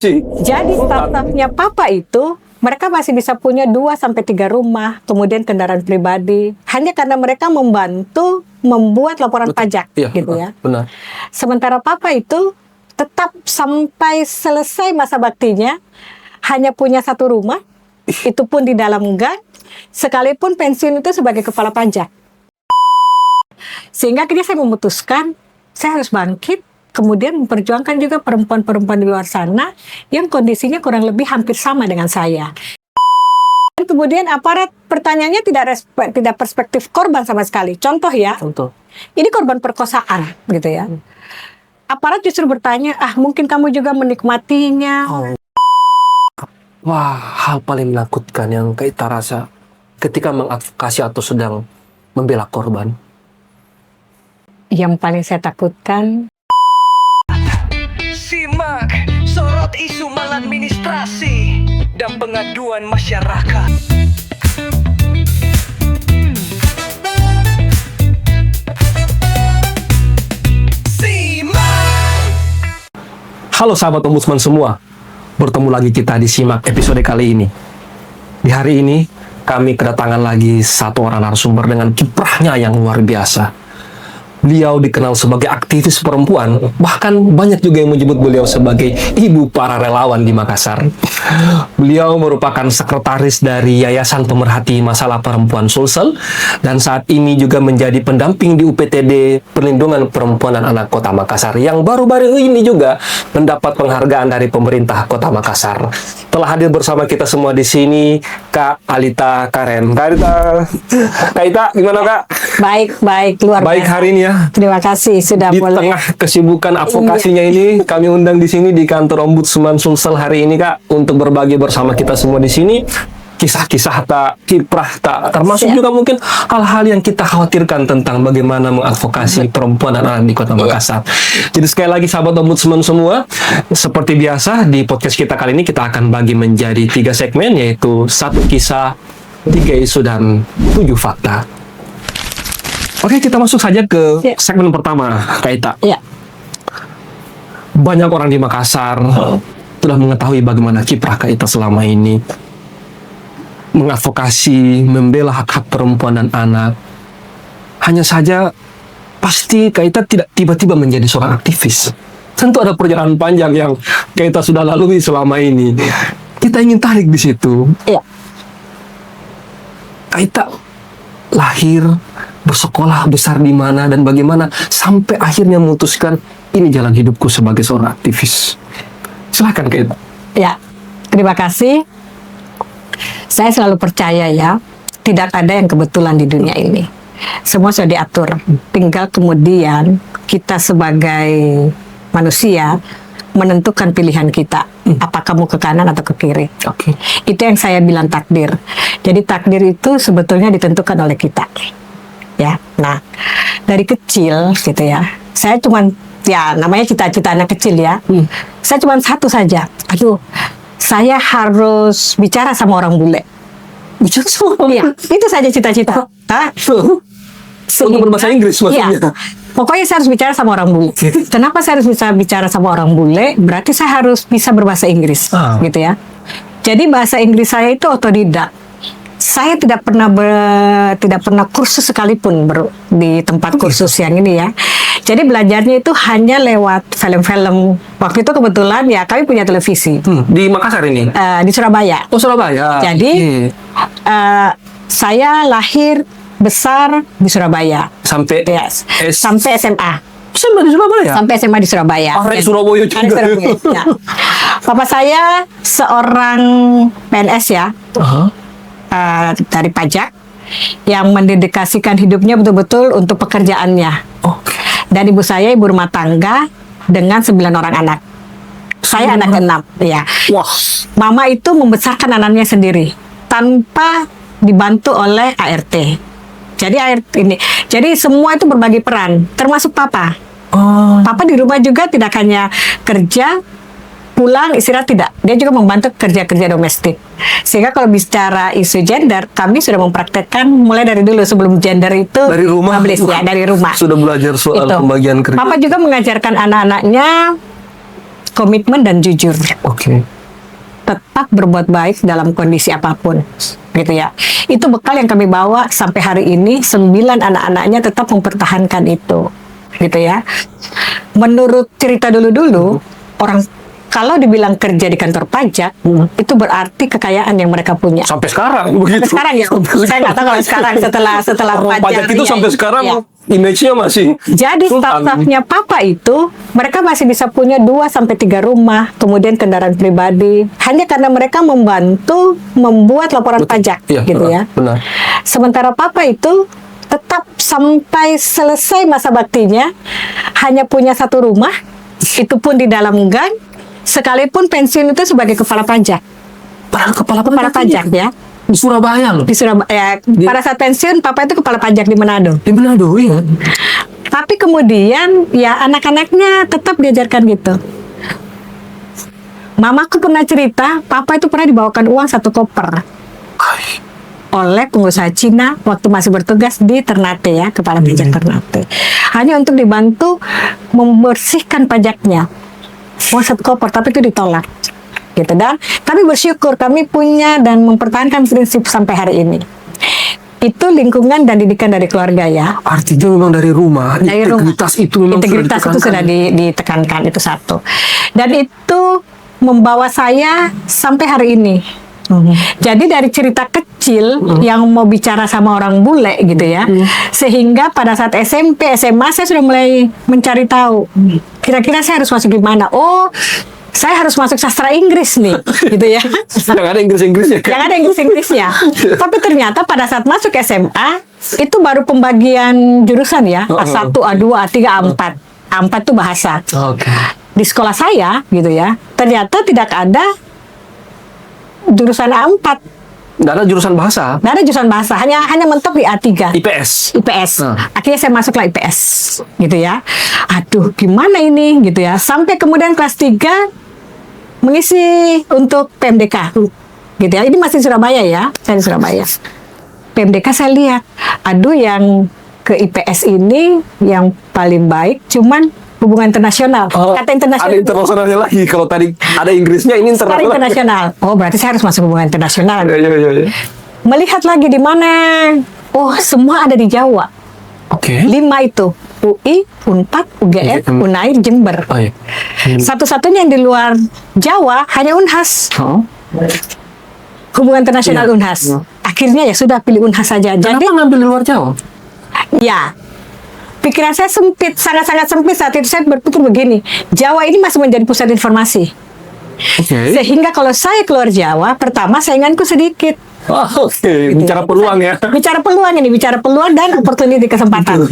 Jadi startupnya papa itu mereka masih bisa punya 2 sampai 3 rumah, kemudian kendaraan pribadi, hanya karena mereka membantu membuat laporan pajak, gitu ya. Benar. Sementara papa itu tetap sampai selesai masa baktinya hanya punya 1 rumah, itu pun di dalam gang, sekalipun pensiun itu sebagai kepala pajak. Sehingga akhirnya saya memutuskan, saya harus bangkit, kemudian memperjuangkan juga perempuan-perempuan di luar sana yang kondisinya kurang lebih hampir sama dengan saya. Dan kemudian aparat pertanyaannya tidak perspektif korban sama sekali. Contoh ya, ini korban perkosaan gitu ya. Aparat justru bertanya, mungkin kamu juga menikmatinya. Wah, hal paling menakutkan yang kita rasa ketika mengadvokasi atau sedang membela korban. Yang paling saya takutkan, simak sorot isu maladministrasi dan pengaduan masyarakat. Halo sahabat ombudsman semua, bertemu lagi kita di Simak episode kali ini. Di hari ini, kami kedatangan lagi satu orang narasumber dengan kiprahnya yang luar biasa. Beliau dikenal sebagai aktivis perempuan, bahkan banyak juga yang menyebut beliau sebagai ibu para relawan di Makassar. Beliau merupakan sekretaris dari Yayasan Pemerhati Masalah Perempuan Sulsel, dan saat ini juga menjadi pendamping di UPTD Perlindungan Perempuan dan Anak Kota Makassar, yang baru-baru ini juga mendapat penghargaan dari pemerintah Kota Makassar. Telah hadir bersama kita semua di sini, Kak Alita Karen. Kak Alita, gimana Kak? baik, luar biasa. Baik hari ini ya. Terima kasih sudah Di boleh. tengah kesibukan advokasinya ini, kami undang di sini di kantor Ombudsman Sulsel hari ini Kak, untuk berbagi bersama kita semua di sini kisah-kisah kiprah termasuk juga mungkin hal-hal yang kita khawatirkan tentang bagaimana mengadvokasi perempuan dan anak di Kota Makassar. Jadi sekali lagi sahabat Ombudsman semua, seperti biasa di podcast kita kali ini kita akan bagi menjadi 3 segmen, yaitu 1 kisah, 3 isu, dan 7 fakta. Oke, kita masuk saja ke segmen pertama, Kak Ita. Ya. Banyak orang di Makassar telah mengetahui bagaimana kiprah Kak Ita selama ini mengadvokasi, membela hak-hak perempuan dan anak. Hanya saja, pasti Kak Ita tidak tiba-tiba menjadi seorang aktivis. Tentu ada perjalanan panjang yang Kak Ita sudah lalui selama ini. Kita ingin tarik di situ. Iya. Kak Ita lahir, bersekolah, besar di mana, dan bagaimana sampai akhirnya memutuskan ini jalan hidupku sebagai seorang aktivis. Silakan Kak Ita. Ya, terima kasih. Saya selalu percaya ya, tidak ada yang kebetulan di dunia ini. Semua sudah diatur. Tinggal kemudian kita sebagai manusia menentukan pilihan kita. Apakah mau ke kanan atau ke kiri. Oke. Itu yang saya bilang takdir. Jadi takdir itu sebetulnya ditentukan oleh kita. Ya, nah dari kecil gitu ya, saya cuman ya namanya cita-cita anak kecil ya. Saya cuman satu saja. Saya harus bicara sama orang bule. Bicara sama orang? Iya, itu saja cita-cita. Untuk berbahasa Inggris maksudnya? Iya. Pokoknya saya harus bicara sama orang bule. Kenapa saya harus bisa bicara sama orang bule? Berarti saya harus bisa berbahasa Inggris, gitu ya. Jadi bahasa Inggris saya itu otodidak. Saya tidak pernah kursus sekalipun di tempat kursus yang ini ya. Jadi belajarnya itu hanya lewat film-film. Waktu itu kebetulan ya kami punya televisi. Di Makassar ini? Di Surabaya. Oh, Surabaya. Jadi saya lahir besar di Surabaya. Sampai sampai SMA. Sampai di Surabaya? Sampai SMA di Surabaya. Surabaya juga. Ya. Papa saya seorang PNS ya. Dari pajak yang mendedikasikan hidupnya betul-betul untuk pekerjaannya. Dan ibu saya ibu rumah tangga dengan 9 orang anak. Saya anak ke-6, ya. Wah. Mama itu membesarkan anaknya sendiri tanpa dibantu oleh ART. Jadi semua itu berbagi peran, termasuk papa. Papa di rumah juga tidak hanya kerja, pulang istirahat, tidak. Dia juga membantu kerja-kerja domestik. Sehingga kalau bicara isu gender, kami sudah mempraktekkan mulai dari dulu sebelum gender itu dari rumah. Ya, dari rumah. Sudah belajar soal pembagian kerja. Papa juga mengajarkan anak-anaknya komitmen dan jujur. Oke. Tetap berbuat baik dalam kondisi apapun, gitu ya. Itu bekal yang kami bawa sampai hari ini. 9 anak-anaknya tetap mempertahankan itu, gitu ya. Menurut cerita dulu-dulu, orang kalau dibilang kerja di kantor pajak, itu berarti kekayaan yang mereka punya. Sampai sekarang begitu. Sekarang ya, saya nggak tahu kalau sekarang setelah Orang pajak itu ya, sampai sekarang ya. image-nya masih Jadi sultan. staff-staffnya papa itu, mereka masih bisa punya 2-3 rumah, kemudian kendaraan pribadi, hanya karena mereka membantu membuat laporan pajak, Iya, gitu ya. benar. Sementara papa itu tetap sampai selesai masa baktinya hanya punya 1 rumah, itu pun di dalam gang, sekalipun pensiun itu sebagai kepala pajak. Padahal kepala Pajak ya. di Surabaya loh. Di Surabaya. Pada saat pensiun, papa itu kepala pajak di Manado. Di Manado, iya. Tapi kemudian ya anak-anaknya tetap diajarkan gitu. Mamaku pernah cerita, papa itu pernah dibawakan uang 1 koper oleh pengusaha Cina waktu masih bertugas di Ternate ya, kepala pajak Ternate. Hanya untuk dibantu membersihkan pajaknya. Uang 1 koper, tapi itu ditolak. Gitu. Dan kami bersyukur kami punya dan mempertahankan prinsip sampai hari ini. Itu lingkungan dan didikan dari keluarga ya. Artinya memang dari rumah, Dari rumah. integritas itu memang Integritas itu sudah ditekankan, itu satu. Dan itu membawa saya sampai hari ini. Jadi dari cerita kecil yang mau bicara sama orang bule gitu ya, sehingga pada saat SMP, SMA saya sudah mulai mencari tahu. Kira-kira saya harus masuk di mana? Oh, saya harus masuk sastra Inggris nih, gitu ya. Yang ada Inggris-Inggrisnya kan? Yang ada Inggris-Inggrisnya. Tapi ternyata pada saat masuk SMA, itu baru pembagian jurusan ya. A1, A2, A3, A4. A4 itu bahasa. Oke. Di sekolah saya, gitu ya, ternyata tidak ada jurusan A4. Nggak ada jurusan bahasa. Nggak ada jurusan bahasa, hanya mentok di A3. IPS. Akhirnya saya masuklah IPS, gitu ya. Aduh, gimana ini, gitu ya. Sampai kemudian kelas 3 mengisi untuk PMDK, gitu ya. Ini masih Surabaya ya, saya di Surabaya. PMDK saya lihat, aduh yang ke IPS ini yang paling baik cuman hubungan internasional. Kata internasional. Ada internasionalnya lagi. Kalau tadi ada Inggrisnya, ini Sekarang internasional. Oh, berarti saya harus masuk hubungan internasional. Iya. Melihat lagi di mana, oh semua ada di Jawa. Oke. 5 itu, UI, Unpad, UGM, Unair, Jember. Oh, iya. Satu-satunya yang di luar Jawa hanya Unhas. Hubungan internasional Iya. Unhas. Akhirnya ya sudah pilih Unhas saja. Kenapa Jadi ngambil di luar Jawa? ya, pikiran saya sempit, sangat-sangat sempit saat itu. Saya berpikir begini, Jawa ini masih menjadi pusat informasi. Oke. Sehingga kalau saya keluar Jawa, pertama sainganku sedikit. Oke. Bicara peluang ya. Bicara peluang dan opportunity, kesempatan.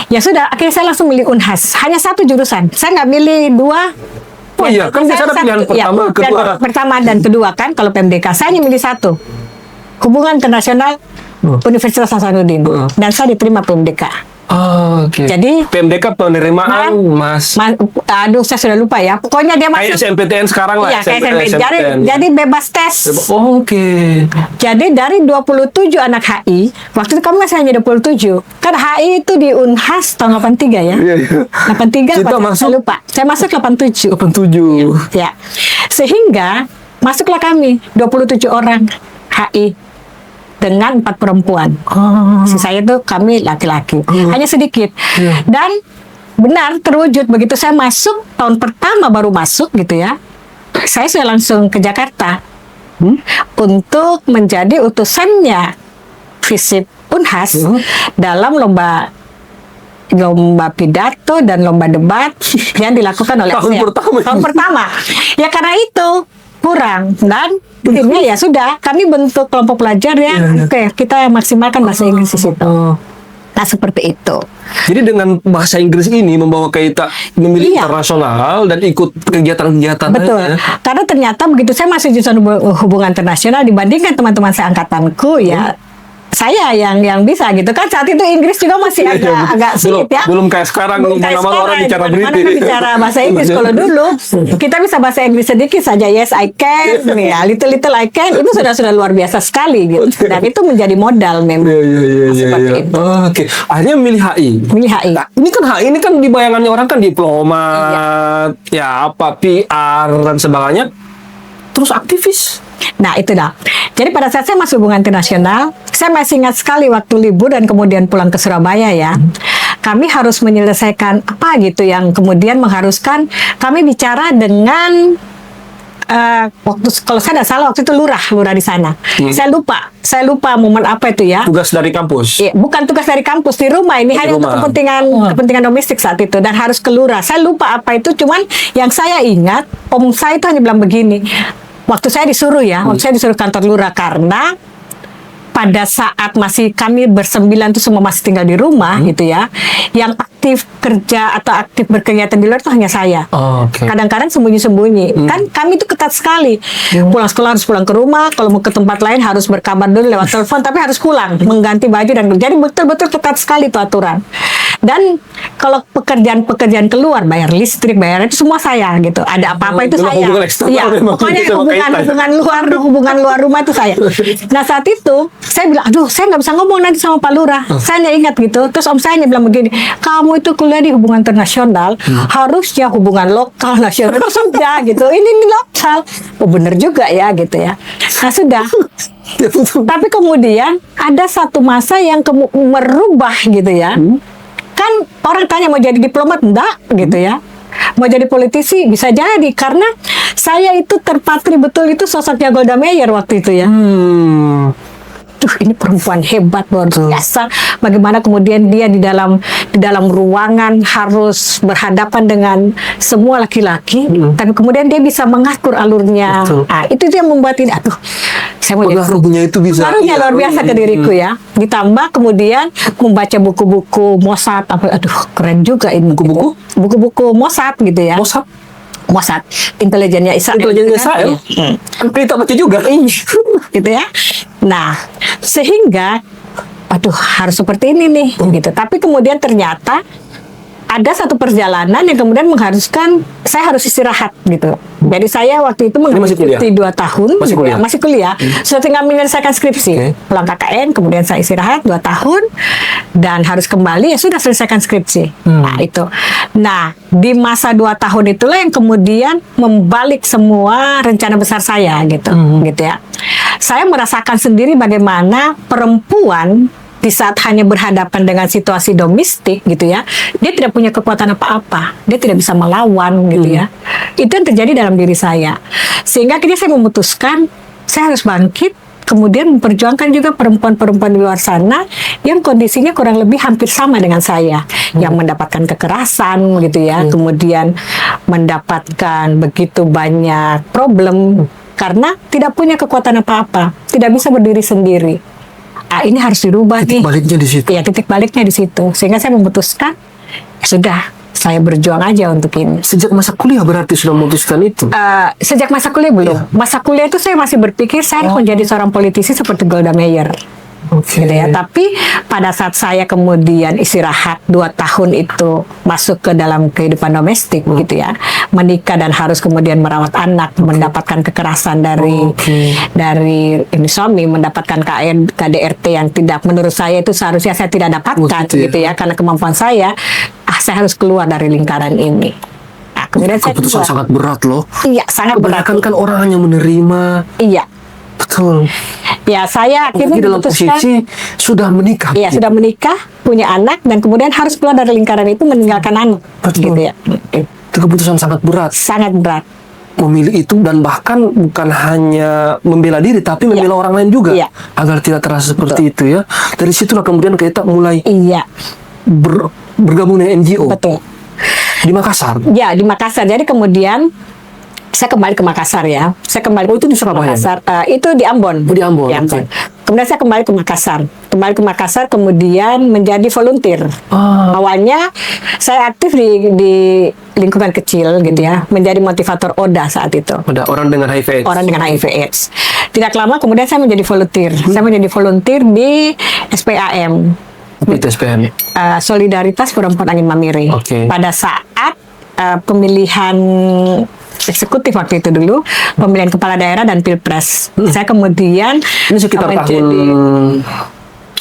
Ya sudah, akhirnya saya langsung milih Unhas. Hanya 1 jurusan. Saya nggak milih 2. Oh iya, kan biasa ada pilihan pertama, kedua. Pertama dan kedua kan, kalau PMDK. Saya hanya milih 1. Hubungan Internasional Universitas Hasanuddin. Dan saya diterima PMDK. Oke. Jadi PMDK penerimaan Mas. aduh saya sudah lupa ya. Pokoknya dia Kayak masih SNMPTN sekarang lah. iya, kayak SNMPTN. Jadi bebas tes. Oke. Jadi dari 27 anak HI, waktu itu kami masih hanya 27. Kan HI itu di Unhas tahun 83 ya. Iya. 83 Kita saya masuk lupa. Saya masuk 87. 87. Ya. Sehingga masuklah kami 27 orang HI dengan 4 perempuan. Sisa itu kami laki-laki. Hanya sedikit. Dan benar terwujud begitu saya masuk tahun pertama baru masuk gitu ya. Saya sudah langsung ke Jakarta untuk menjadi utusannya FISIP Unhas dalam lomba pidato dan lomba debat yang dilakukan oleh Tahun ASEAN. pertama. Tahun pertama. Ya karena itu kurang dan akhirnya ya sudah kami bentuk kelompok pelajar ya. Oke, kita maksimalkan bahasa Inggris di situ. Nah, seperti itu. Jadi dengan bahasa Inggris ini membawa kita memilih Iya. internasional dan ikut kegiatan-kegiatan Betul. lainnya. Karena ternyata begitu saya masih jurusan hubungan internasional dibandingkan teman-teman saya angkatanku ya saya yang bisa gitu kan. Saat itu Inggris juga masih agak sulit ya. Belum kayak sekarang Belum kayak mana-mana orang bicara mana-mana British. bicara bahasa Inggris. Kalau dulu kita bisa bahasa Inggris sedikit saja, yes I can, ya little I can, itu sudah luar biasa sekali gitu. Dan itu menjadi modal memang. Seperti itu. Oke, akhirnya milih HI. Milih HI. Nah, ini kan HI ini kan di bayangannya orang kan diplomat, ya apa PR dan sebagainya. Terus aktivis. Nah itu dah. Jadi pada saat saya masuk hubungan internasional, saya masih ingat sekali waktu libur dan kemudian pulang ke Surabaya ya. Kami harus menyelesaikan apa gitu yang kemudian mengharuskan kami bicara dengan waktu, kalau saya tidak salah waktu itu lurah di sana. Saya lupa momen apa itu ya. Tugas dari kampus. Iya, bukan tugas dari kampus, di rumah ini hanya untuk kepentingan domestik saat itu dan harus ke lurah. Saya lupa apa itu, cuman yang saya ingat om saya itu hanya bilang begini. Waktu saya disuruh kantor lurah karena pada saat masih kami bersembilan itu semua masih tinggal di rumah gitu ya. Yang aktif kerja atau aktif berkegiatan di luar itu hanya saya. Kadang-kadang sembunyi-sembunyi. Kan kami itu ketat sekali. Pulang sekolah harus pulang ke rumah, kalau mau ke tempat lain harus berkabar dulu lewat telepon, tapi harus pulang, mengganti baju dan jadi betul-betul ketat sekali itu aturan. Dan kalau pekerjaan-pekerjaan keluar, bayar listrik, bayar itu semua saya gitu. Ada apa-apa itu saya. Iya, pokoknya hubungan luar rumah itu saya. Nah saat itu saya bilang, aduh saya nggak bisa ngomong nanti sama Pak Lurah. Saya hanya ingat gitu. Terus om saya bilang begini, kamu itu kuliah di hubungan internasional, harusnya hubungan lokal nasional itu sudah gitu. Ini lokal. Oh bener juga ya gitu ya. Nah sudah. Tapi kemudian ada satu masa yang merubah gitu ya. Kan orang tanya mau jadi diplomat, enggak gitu ya. Mau jadi politisi bisa jadi karena saya itu terpatri betul itu sosoknya Golda Meir waktu itu ya. Duh, ini perempuan hebat luar biasa. Bagaimana kemudian dia di dalam ruangan harus berhadapan dengan semua laki-laki, tapi kemudian dia bisa mengatur alurnya. Itu yang membuat ini, aduh, saya mau pengaruhnya itu bisa. Pengaruhnya luar biasa ke diriku ya. Ditambah kemudian membaca buku-buku Mossad, aduh keren juga ini. Buku-buku Mossad gitu ya. Mossad, intelijennya Israel. Intelijennya Israel. Kan kita baca juga. Gitu ya. Nah, sehingga aduh harus seperti ini nih gitu. Tapi kemudian ternyata ada satu perjalanan yang kemudian mengharuskan saya harus istirahat gitu. Jadi saya waktu itu mengambil cuti 2 tahun, masih kuliah. Sudah tinggal menyelesaikan skripsi, pulang KKN, kemudian saya istirahat 2 tahun dan harus kembali ya sudah selesaikan skripsi. Nah itu. Nah di masa 2 tahun itulah yang kemudian membalik semua rencana besar saya gitu, gitu ya. Saya merasakan sendiri bagaimana perempuan di saat hanya berhadapan dengan situasi domestik gitu ya, dia tidak punya kekuatan apa-apa, dia tidak bisa melawan gitu ya. Itu yang terjadi dalam diri saya, sehingga akhirnya saya memutuskan saya harus bangkit, kemudian memperjuangkan juga perempuan-perempuan di luar sana yang kondisinya kurang lebih hampir sama dengan saya, yang mendapatkan kekerasan gitu ya, kemudian mendapatkan begitu banyak problem karena tidak punya kekuatan apa-apa, tidak bisa berdiri sendiri. Ini harus dirubah nih. Titik baliknya di situ. Iya, titik baliknya di situ. Sehingga saya memutuskan, ya sudah, saya berjuang aja untuk ini. Sejak masa kuliah berarti sudah memutuskan itu? Sejak masa kuliah belum. Masa kuliah itu saya masih berpikir saya harus menjadi seorang politisi seperti Golda Meir. Gitu ya. Tapi pada saat saya kemudian istirahat 2 tahun itu masuk ke dalam kehidupan domestik gitu ya, menikah dan harus kemudian merawat anak, mendapatkan kekerasan dari ini suami, mendapatkan KDRT yang tidak, menurut saya itu seharusnya saya tidak dapatkan gitu ya, karena kemampuan saya harus keluar dari lingkaran ini. Nah, kemudian keputusan sangat berat loh. Iya, sangat berat. Kan orang hanya menerima. Iya. Betul. Ya, saya akhirnya dalam posisi sudah menikah. Iya, sudah menikah, punya anak, dan kemudian harus keluar dari lingkaran itu, meninggalkan anak. Betul. Gitu ya. Itu keputusan sangat berat. Sangat berat. Memilih itu dan bahkan bukan hanya membela diri, tapi membela orang lain juga. Agar tidak terasa seperti itu ya. Dari situlah kemudian kita mulai bergabung dengan NGO. Betul. Di Makassar. Ya, di Makassar. Jadi kemudian saya kembali ke Makassar ya. Saya kembali itu di Surabaya. Makassar. Itu di Ambon. Di Ambon. Ya, Ambon. Kemudian saya kembali ke Makassar. Kemudian menjadi volunteer. Awalnya saya aktif di lingkungan kecil gitu ya, menjadi motivator ODA saat itu. Ada orang dengan HIV/AIDS. Orang dengan HIV/AIDS. Tidak lama kemudian saya menjadi volunteer. Saya menjadi volunteer di SPAM. Itu SPM. Solidaritas Perempuan Angin Mamiri. Oke. Pada saat pemilihan eksekutif waktu itu dulu, pemilihan kepala daerah dan pilpres. Saya kemudian Ini sekitar tahun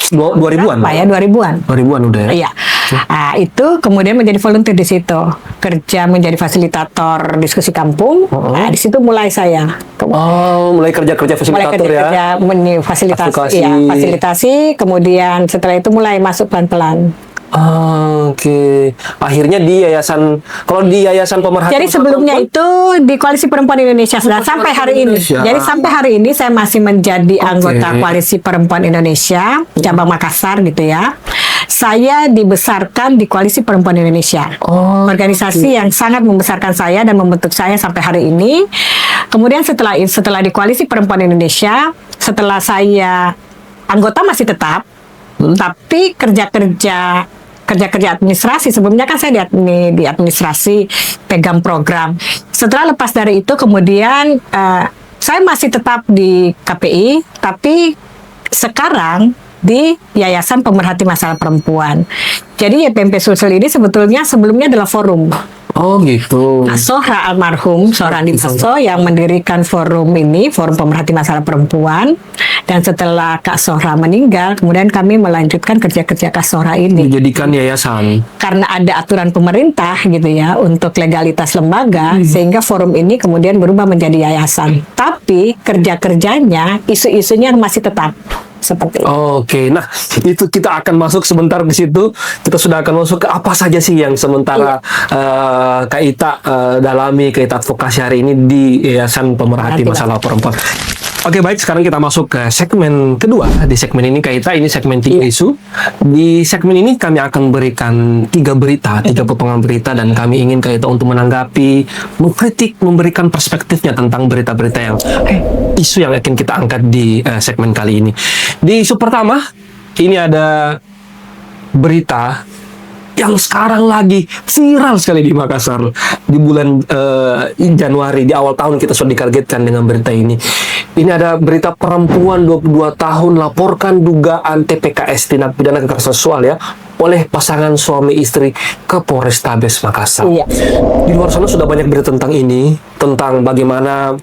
2000-an. Pak ya, 2000-an. 2000-an udah ya. Iya. Nah, itu kemudian menjadi volunteer di situ. Kerja menjadi fasilitator diskusi kampung. Nah, di situ mulai saya. Mulai kerja-kerja Mulai fasilitator ya. kerja fasilitasi, Advokasi. ya, fasilitasi. Kemudian setelah itu mulai masuk pelan-pelan. Oke. Akhirnya di yayasan, kalau di yayasan pemerhati. Jadi sebelumnya itu di Koalisi Perempuan Indonesia dan sampai hari ini. Indonesia. Jadi sampai hari ini saya masih menjadi anggota Koalisi Perempuan Indonesia cabang Makassar gitu ya. Saya dibesarkan di Koalisi Perempuan Indonesia. Organisasi yang sangat membesarkan saya dan membentuk saya sampai hari ini. Kemudian setelah di Koalisi Perempuan Indonesia, setelah saya anggota masih tetap, tapi kerja-kerja administrasi, sebelumnya kan saya di administrasi, pegang program. Setelah lepas dari itu kemudian saya masih tetap di KPI, tapi sekarang di Yayasan Pemerhati Masalah Perempuan. Jadi YPMP Sulsel ini sebetulnya sebelumnya adalah forum. Oh gitu. Nah, Sohra almarhum, Sohra Andi Maso yang mendirikan forum ini, Forum Pemerhati Masalah Perempuan. Dan setelah Kak Sohra meninggal, kemudian kami melanjutkan kerja-kerja Kak Sohra ini. Dijadikan yayasan. Karena ada aturan pemerintah gitu ya untuk legalitas lembaga, sehingga forum ini kemudian berubah menjadi yayasan. Tapi kerja-kerjanya, isu-isunya masih tetap seperti itu. Oke, nah itu kita akan masuk sebentar di situ. Kita sudah akan masuk ke apa saja sih yang sementara Kak Ita dalami, Kak Ita advokasi hari ini di Yayasan Pemerhati Masalah Perempuan. Oke, baik, sekarang kita masuk ke segmen kedua. Di segmen ini Kak Ita, ini segmen 3 isu. Di segmen ini kami akan berikan 3 berita, 3 potongan berita, dan kami ingin Kak Ita untuk menanggapi, mengkritik, memberikan perspektifnya tentang berita-berita yang isu yang akan kita angkat di segmen kali ini. Di isu pertama, ini ada berita yang sekarang lagi viral sekali di Makassar. Di bulan Januari, di awal tahun kita sudah dikagetkan dengan berita ini. Ini ada berita perempuan 22 tahun laporkan dugaan TPKS, tindak pidana kekerasan seksual ya, oleh pasangan suami istri ke Polrestabes Makassar. Iya. Di luar sana sudah banyak berita tentang ini, tentang bagaimana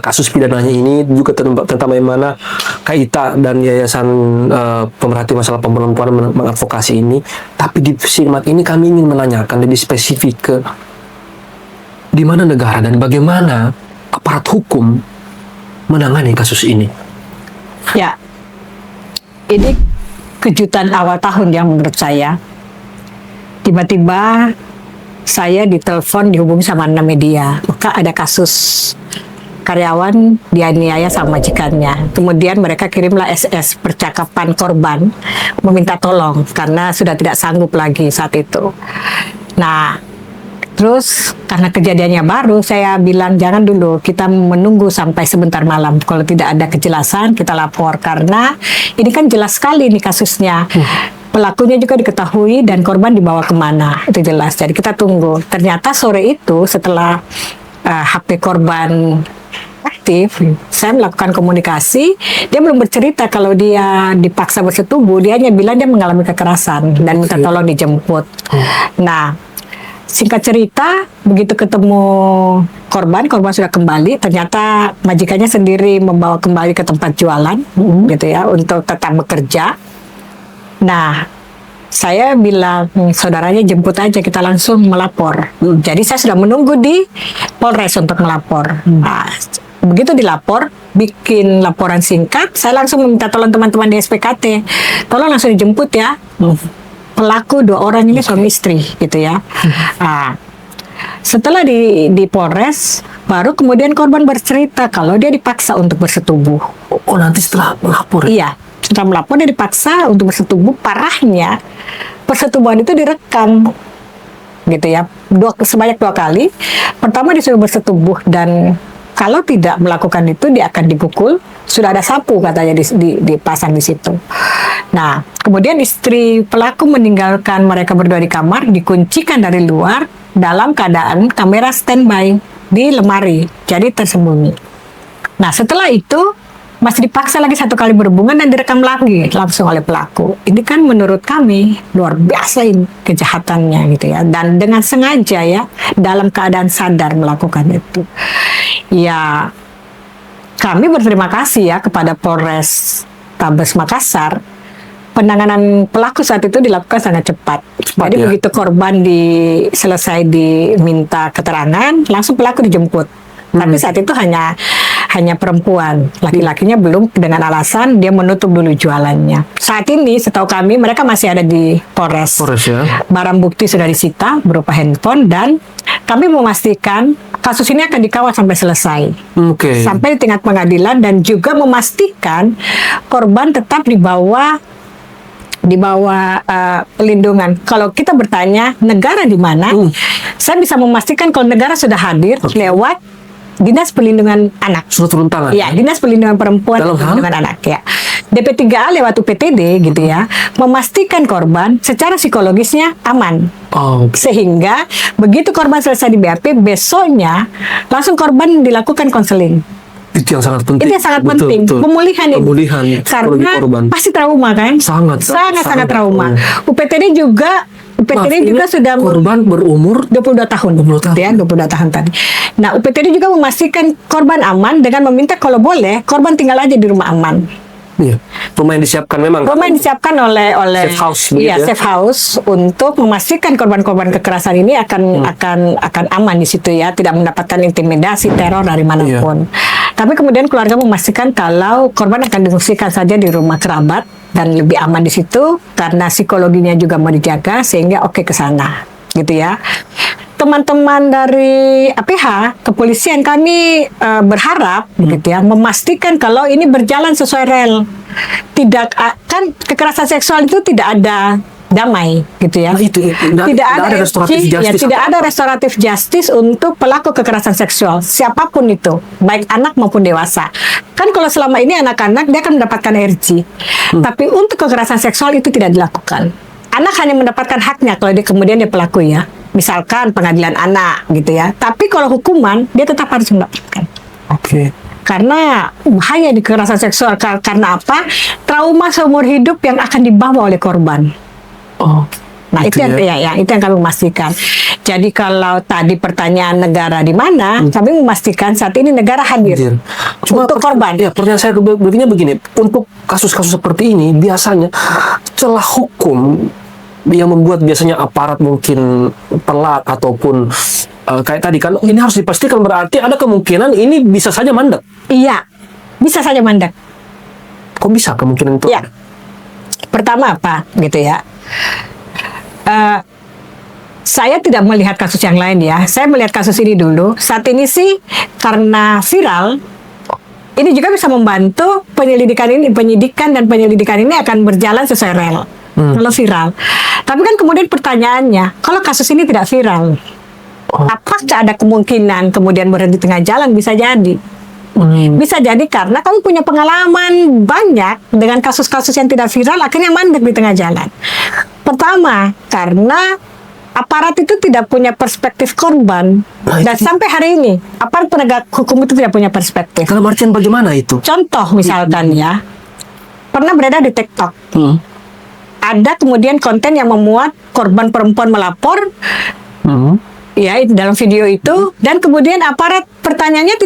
kasus pidananya ini, juga tentang bagaimana Kak Ita dan Yayasan Pemerhati Masalah Perempuan mengadvokasi ini. Tapi di simak ini kami ingin menanyakan lebih spesifik ke di mana negara dan bagaimana aparat hukum menangani kasus ini. Ya, ini kejutan awal tahun yang menurut saya. Tiba-tiba saya ditelepon, dihubungi sama 6 media. Maka ada kasus karyawan dianiaya sama majikannya. Kemudian mereka kirimlah SS percakapan korban meminta tolong karena sudah tidak sanggup lagi saat itu. Nah, terus karena kejadiannya baru, saya bilang jangan dulu, kita menunggu sampai sebentar malam. Kalau tidak ada kejelasan, kita lapor. Karena ini kan jelas sekali nih kasusnya. Pelakunya juga diketahui dan korban dibawa kemana, itu jelas. Jadi kita tunggu. Ternyata sore itu setelah HP korban aktif, saya melakukan komunikasi. Dia belum bercerita kalau dia dipaksa bersetubuh. Dia hanya bilang dia mengalami kekerasan dan minta tolong dijemput. Nah, singkat cerita, begitu ketemu korban sudah kembali. Ternyata majikannya sendiri membawa kembali ke tempat jualan, gitu ya, untuk tetap bekerja. Nah, saya bilang, saudaranya jemput aja, kita langsung melapor. Jadi saya sudah menunggu di Polres untuk melapor. Nah, begitu dilapor, bikin laporan singkat, saya langsung meminta tolong teman-teman di SPKT, tolong langsung dijemput ya. Pelaku 2 orang ini suami istri, gitu ya. Nah, setelah di Polres, baru kemudian korban bercerita kalau dia dipaksa untuk bersetubuh. Oh, nanti setelah melapor? Iya, setelah melapor dia dipaksa untuk bersetubuh. Parahnya, persetubuhan itu direkam, gitu ya, sebanyak 2 kali. Pertama disuruh bersetubuh dan Kalau tidak melakukan itu, dia akan dipukul. Sudah ada sapu katanya dipasang di situ. Nah, kemudian istri pelaku meninggalkan mereka berdua di kamar, dikuncikan dari luar dalam keadaan kamera standby di lemari, jadi tersembunyi. Nah, setelah itu masih dipaksa lagi 1 kali berhubungan dan direkam lagi langsung oleh pelaku. Ini kan menurut kami luar biasa ini kejahatannya gitu ya, dan dengan sengaja ya, dalam keadaan sadar melakukan itu. Ya, kami berterima kasih ya kepada Polres Tabes Makassar. Penanganan pelaku saat itu dilakukan sangat cepat. Jadi ya. begitu korban selesai diminta keterangan, langsung pelaku dijemput. Tapi saat itu hanya perempuan, laki-lakinya belum, dengan alasan dia menutup dulu jualannya. Saat ini setahu kami mereka masih ada di Polres. Ya. Barang bukti sudah disita berupa handphone, dan kami memastikan kasus ini akan dikawal sampai selesai. Oke. Sampai di tingkat pengadilan, dan juga memastikan korban tetap di bawah pelindungan. Kalau kita bertanya negara di mana, saya bisa memastikan kalau negara sudah hadir lewat Dinas Perlindungan Anak. Sudah turun tangan? Ya, Dinas Perlindungan Perempuan dan Dalam Perlindungan Anak ya. DP3A lewat UPTD gitu ya, memastikan korban secara psikologisnya aman. Sehingga begitu korban selesai di BAP, besoknya langsung korban dilakukan konseling. Itu yang sangat penting. Itu yang sangat penting. Betul. Pemulihan karena korban. Pasti trauma kan? Sangat trauma. UPTD juga sudah korban berumur 22 tahun. 22 tahun. Ya, 22 tahun tadi. Nah, UPTD juga memastikan korban aman dengan meminta kalau boleh korban tinggal aja di rumah aman. Iya. Rumah yang disiapkan memang. Rumah yang disiapkan oleh safe house, ya, safe house untuk memastikan korban-korban kekerasan ini akan aman di situ ya, tidak mendapatkan intimidasi, teror dari manapun. Tapi kemudian keluarga memastikan kalau korban akan diungsikan saja di rumah kerabat dan lebih aman di situ karena psikologinya juga mau dijaga, sehingga ke sana gitu ya. Teman-teman dari APH, kepolisian, kami berharap gitu ya, memastikan kalau ini berjalan sesuai rel. Tidak kan kekerasan seksual itu tidak ada damai gitu ya. Nah, itu tidak ada restoratif justice. Tidak ada restoratif justice untuk pelaku kekerasan seksual siapapun itu, baik anak maupun dewasa. Kan kalau selama ini anak-anak dia akan mendapatkan RG. Tapi untuk kekerasan seksual itu tidak dilakukan. Anak hanya mendapatkan haknya kalau kemudian dia pelaku ya. Misalkan pengadilan anak gitu ya. Tapi kalau hukuman dia tetap harus mendapatkan. Karena bahaya di kekerasan seksual. Karena apa? Trauma seumur hidup yang akan dibawa oleh korban. Nah, itu yang kami memastikan. Jadi kalau tadi pertanyaan negara di mana, kami memastikan saat ini negara hadir untuk korban. Ya, pertanyaan saya begini, untuk kasus-kasus seperti ini biasanya celah hukum yang membuat biasanya aparat mungkin telat ataupun kayak tadi kan ini harus dipastikan, berarti ada kemungkinan ini bisa saja mandek. Iya, bisa saja mandek. Kok bisa kemungkinan itu? Ya. Pertama apa gitu ya? Saya tidak melihat kasus yang lain ya. Saya melihat kasus ini dulu. Saat ini sih karena viral, ini juga bisa membantu penyidikan dan penyelidikan ini akan berjalan sesuai rel. Kalau viral. Tapi kan kemudian pertanyaannya, kalau kasus ini tidak viral, apakah ada kemungkinan kemudian berhenti tengah jalan? Bisa jadi. Bisa jadi karena kamu punya pengalaman banyak dengan kasus-kasus yang tidak viral, akhirnya mandek di tengah jalan. Pertama, karena aparat itu tidak punya perspektif korban. Dan sampai hari ini, aparat penegak hukum itu tidak punya perspektif. Dalam artian bagaimana itu? Contoh misalkan ya, pernah beredar di TikTok. Ada kemudian konten yang memuat korban perempuan melapor, ya dalam video itu, dan kemudian aparat pertanyaannya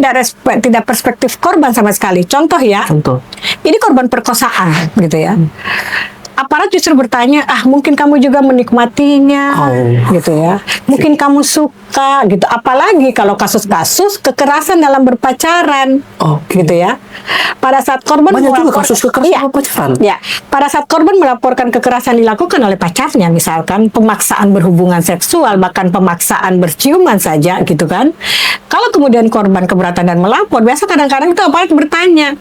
tidak perspektif korban sama sekali. Contoh ya, ini korban perkosaan gitu ya. Aparat justru bertanya, mungkin kamu juga menikmatinya, gitu ya. Mungkin kamu suka, gitu. Apalagi kalau kasus-kasus kekerasan dalam berpacaran, gitu ya. Pada saat korban banyak juga kasus kekerasan berpacaran. Ya, pada saat korban melaporkan kekerasan dilakukan oleh pacarnya, misalkan pemaksaan berhubungan seksual, bahkan pemaksaan berciuman saja, gitu kan. Kalau kemudian korban keberatan dan melapor, biasa kadang-kadang itu aparat bertanya,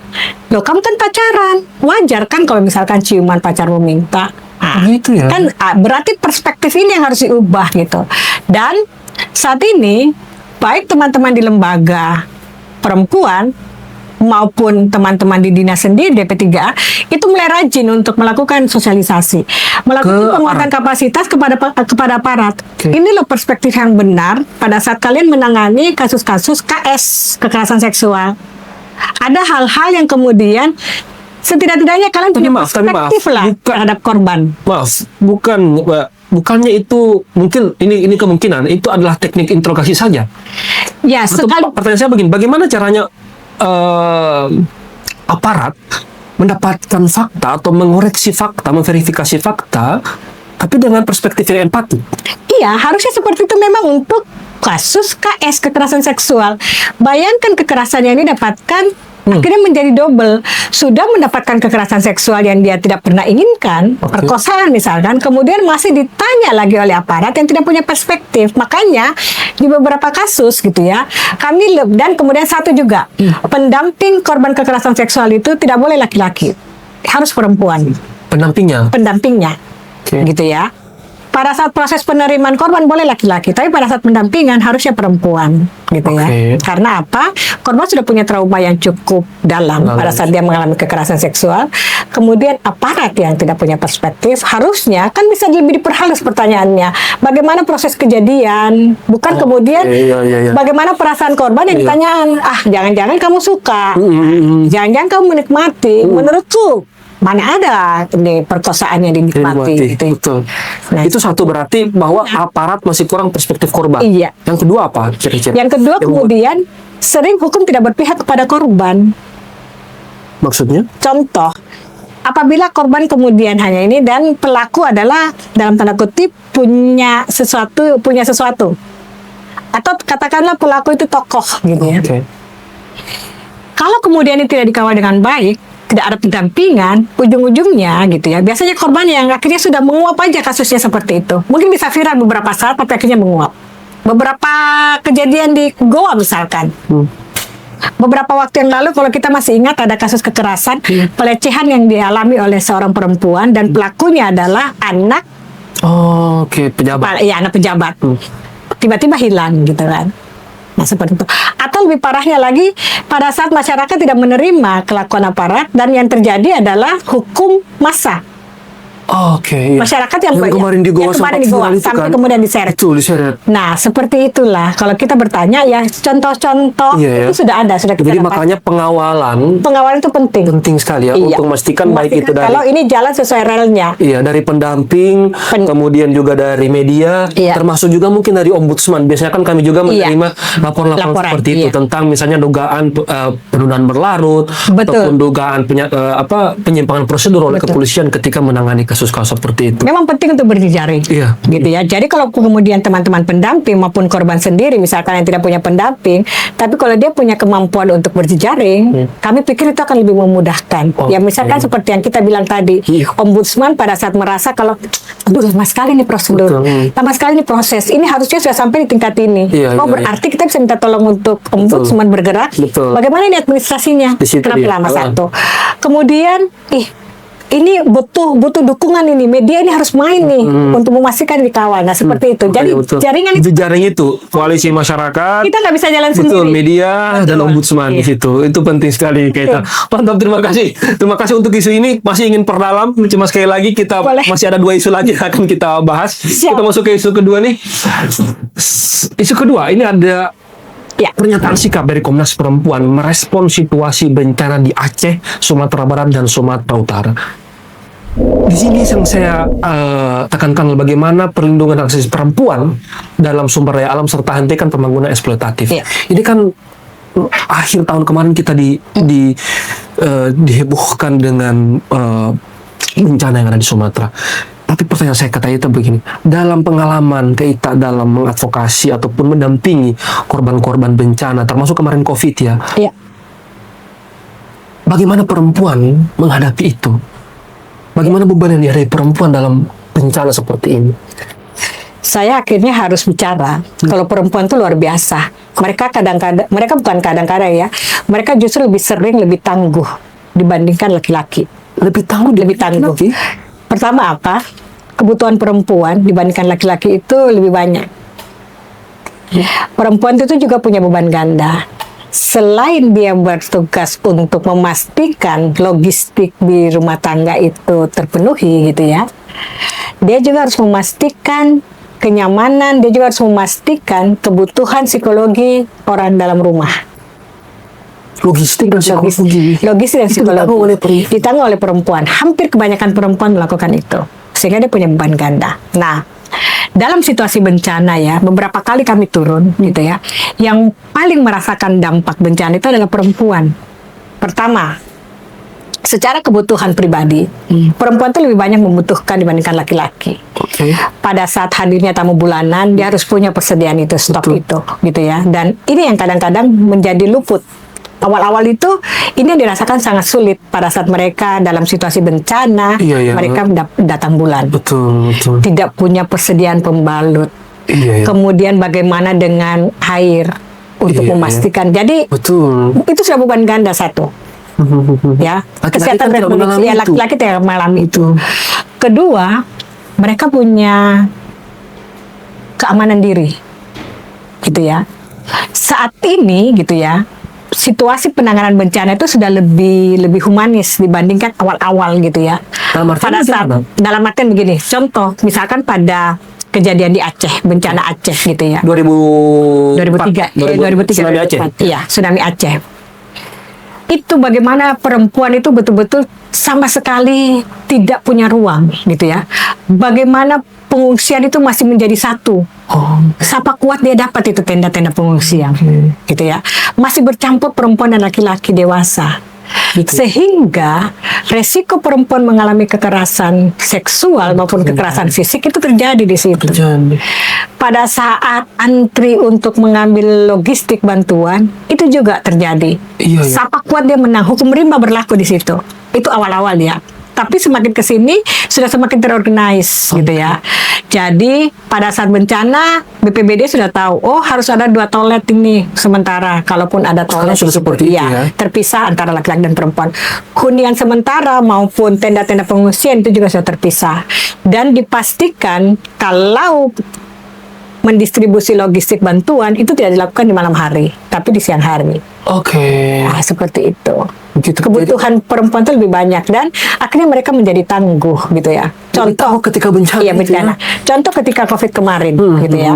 loh kamu kan pacaran, wajar kan kalau misalkan ciuman pacar minta, gitu ya. Kan berarti perspektif ini yang harus diubah gitu. Dan saat ini baik teman-teman di lembaga perempuan maupun teman-teman di dinas sendiri DP3A itu mulai rajin untuk melakukan sosialisasi, melakukan penguatan kapasitas kepada aparat. Ini loh perspektif yang benar pada saat kalian menangani kasus-kasus KS, kekerasan seksual. Ada hal-hal yang kemudian setidak-tidaknya kalian punya perspektif lah terhadap korban. Maaf, bukannya itu mungkin ini kemungkinan itu adalah teknik interogasi saja. Ya, Atau sekali. pertanyaan saya begini, bagaimana caranya aparat mendapatkan fakta atau mengoreksi fakta, memverifikasi fakta, tapi dengan perspektif yang empati? Iya, harusnya seperti itu memang untuk kasus KS, kekerasan seksual. Bayangkan kekerasan yang didapatkan akhirnya menjadi double. Sudah mendapatkan kekerasan seksual yang dia tidak pernah inginkan, perkosaan misalkan, kemudian masih ditanya lagi oleh aparat yang tidak punya perspektif. Makanya di beberapa kasus gitu ya, kami dan kemudian satu juga, pendamping korban kekerasan seksual itu tidak boleh laki-laki, harus perempuan. Pendampingnya, gitu ya. Pada saat proses penerimaan korban boleh laki-laki, tapi pada saat pendampingan harusnya perempuan, gitu ya. Karena apa? Korban sudah punya trauma yang cukup dalam pada saat dia mengalami kekerasan seksual. Kemudian aparat yang tidak punya perspektif harusnya kan bisa lebih diperhalus pertanyaannya. Bagaimana proses kejadian? Bukan kemudian bagaimana perasaan korban yang ditanyaan. Jangan-jangan kamu suka, jangan-jangan kamu menikmati. Menurutku mana ada ini perkosaan yang dinikmati gitu. Betul. Nah, itu satu berarti bahwa aparat masih kurang perspektif korban. Iya. Yang kedua apa? Kira-kira? Yang kedua kemudian sering hukum tidak berpihak kepada korban. Maksudnya? Contoh, apabila korban kemudian hanya ini dan pelaku adalah dalam tanda kutip punya sesuatu. Atau katakanlah pelaku itu tokoh gitu ya. Kalau kemudian ini tidak dikawal dengan baik, tidak ada pendampingan, ujung-ujungnya gitu ya. Biasanya korban yang akhirnya sudah menguap aja kasusnya seperti itu. Mungkin bisa viral beberapa saat, tapi akhirnya menguap. Beberapa kejadian di Goa misalkan. Beberapa waktu yang lalu kalau kita masih ingat ada kasus kekerasan, pelecehan yang dialami oleh seorang perempuan dan pelakunya adalah anak. Pejabat. Iya, anak pejabat. Tiba-tiba hilang gitu kan. Nah, seperti itu. Atau lebih parahnya lagi, pada saat masyarakat tidak menerima kelakuan aparat dan yang terjadi adalah hukum massa. Masyarakat yang kemarin di Goa sampai kan? kemudian diseret. Betul, diseret. Nah, seperti itulah. Kalau kita bertanya ya contoh-contoh itu sudah ada, sudah kita Jadi dapat. makanya pengawalan itu penting sekali ya untuk memastikan baik itu dari kalau ini jalan sesuai relnya. Iya, dari pendamping, kemudian juga dari media, termasuk juga mungkin dari ombudsman. Biasanya kan kami juga menerima laporan seperti itu tentang misalnya dugaan penundaan berlarut ataupun dugaan penyimpangan prosedur oleh kepolisian ketika menangani kasus-kasus seperti itu. Memang penting untuk berjejaring. Gitu ya. Jadi kalau kemudian teman-teman pendamping maupun korban sendiri misalkan yang tidak punya pendamping, tapi kalau dia punya kemampuan untuk berjejaring, kami pikir itu akan lebih memudahkan. Ya misalkan seperti yang kita bilang tadi, ombudsman pada saat merasa kalau aduh lama sekali nih prosedur, lama sekali nih proses, ini harusnya sudah sampai di tingkat ini. Berarti kita bisa minta tolong untuk ombudsman bergerak. Bagaimana ini administrasinya? Kenapa lama satu? Kemudian ini butuh dukungan ini, media ini harus main nih untuk memastikan dikawal. Nah seperti itu. Jadi jaring itu koalisi masyarakat. Kita nggak bisa jalan sendiri. Media dan ombudsman di situ. Itu penting sekali kita. Mantap, terima kasih untuk isu ini. Masih ingin perdalam. Cuma sekali lagi kita masih ada 2 isu lagi yang akan kita bahas. Kita masuk ke isu kedua nih. Isu kedua ini ada pernyataan sikap dari Komnas Perempuan merespon situasi bencana di Aceh, Sumatera Barat, dan Sumatera Utara. Di sini yang saya tekankan bagaimana perlindungan hak asasi perempuan dalam sumber daya alam serta hentikan pembangunan eksploitatif. Ini kan akhir tahun kemarin kita dihebohkan dengan bencana yang ada di Sumatera. Tapi pertanyaan saya kata itu begini, dalam pengalaman kita dalam mengadvokasi ataupun mendampingi korban-korban bencana, termasuk kemarin COVID bagaimana perempuan menghadapi itu? Bagaimana beban yang dihadapi perempuan dalam bencana seperti ini? Saya akhirnya harus bicara. Kalau perempuan itu luar biasa. Mereka bukan kadang-kadang ya. Mereka justru lebih sering, lebih tangguh dibandingkan laki-laki. Lebih tangguh. Pertama apa? Kebutuhan perempuan dibandingkan laki-laki itu lebih banyak. Perempuan itu juga punya beban ganda. selain dia bertugas untuk memastikan logistik di rumah tangga itu terpenuhi gitu ya, dia juga harus memastikan kenyamanan, dia juga harus memastikan kebutuhan psikologi orang dalam rumah. Logistik dan psikologi. Logistik dan Itu ditanggung oleh psikologi ditanggung oleh perempuan. Hampir kebanyakan perempuan melakukan itu, sehingga dia punya beban ganda. Nah, dalam situasi bencana ya, beberapa kali kami turun gitu ya, yang paling merasakan dampak bencana itu adalah perempuan. Pertama, secara kebutuhan pribadi, perempuan itu lebih banyak membutuhkan dibandingkan laki-laki. Oke. Pada saat hadirnya tamu bulanan, dia harus punya persediaan itu, stok itu, gitu ya. Dan ini yang kadang-kadang menjadi luput. Awal-awal itu ini yang dirasakan sangat sulit pada saat mereka dalam situasi bencana, Iya. mereka datang bulan, Betul. tidak punya persediaan pembalut. Iya. Kemudian bagaimana dengan air untuk Iya, memastikan. Jadi Betul. itu sudah beban ganda satu, ya. Laki-laki Kesehatan kan tidak reproduksi mengalami ya, itu. laki-laki tidak mengalami itu. Kedua, mereka punya keamanan diri, gitu ya. Saat ini gitu ya, situasi penanganan bencana itu sudah lebih humanis dibandingkan awal-awal gitu ya. Dalam artian Pada saat bagaimana? dalam artian begini, contoh misalkan pada kejadian di Aceh, bencana Aceh gitu ya. 2003, 2003, Tsunami Aceh. Iya, tsunami Aceh. Itu bagaimana perempuan itu betul-betul sama sekali tidak punya ruang gitu ya. Bagaimana pengungsian itu masih menjadi satu. Siapa kuat dia dapat itu tenda-tenda pengungsian gitu ya. Masih bercampur perempuan dan laki-laki dewasa. Sehingga resiko perempuan mengalami kekerasan seksual maupun kekerasan fisik itu terjadi di situ. Pada saat antri untuk mengambil logistik bantuan itu juga terjadi. Iya. Siapa kuat dia menang, hukum rimba berlaku di situ. Itu awal-awal ya. Tapi semakin ke sini sudah semakin terorganize gitu ya. Jadi pada saat bencana BPBD sudah tahu, oh harus ada 2 toilet ini sementara. Kalaupun ada toilet sudah seperti itu ya. terpisah antara laki-laki dan perempuan. Hunian sementara maupun tenda-tenda pengungsian itu juga sudah terpisah. Dan dipastikan kalau mendistribusi logistik bantuan itu tidak dilakukan di malam hari, tapi di siang hari. Oke. Nah, seperti itu. Begitu. Kebutuhan perempuan itu lebih banyak dan akhirnya mereka menjadi tangguh gitu ya. Contoh ketika bencana. iya gitu bencana. ya. Contoh ketika Covid kemarin gitu ya.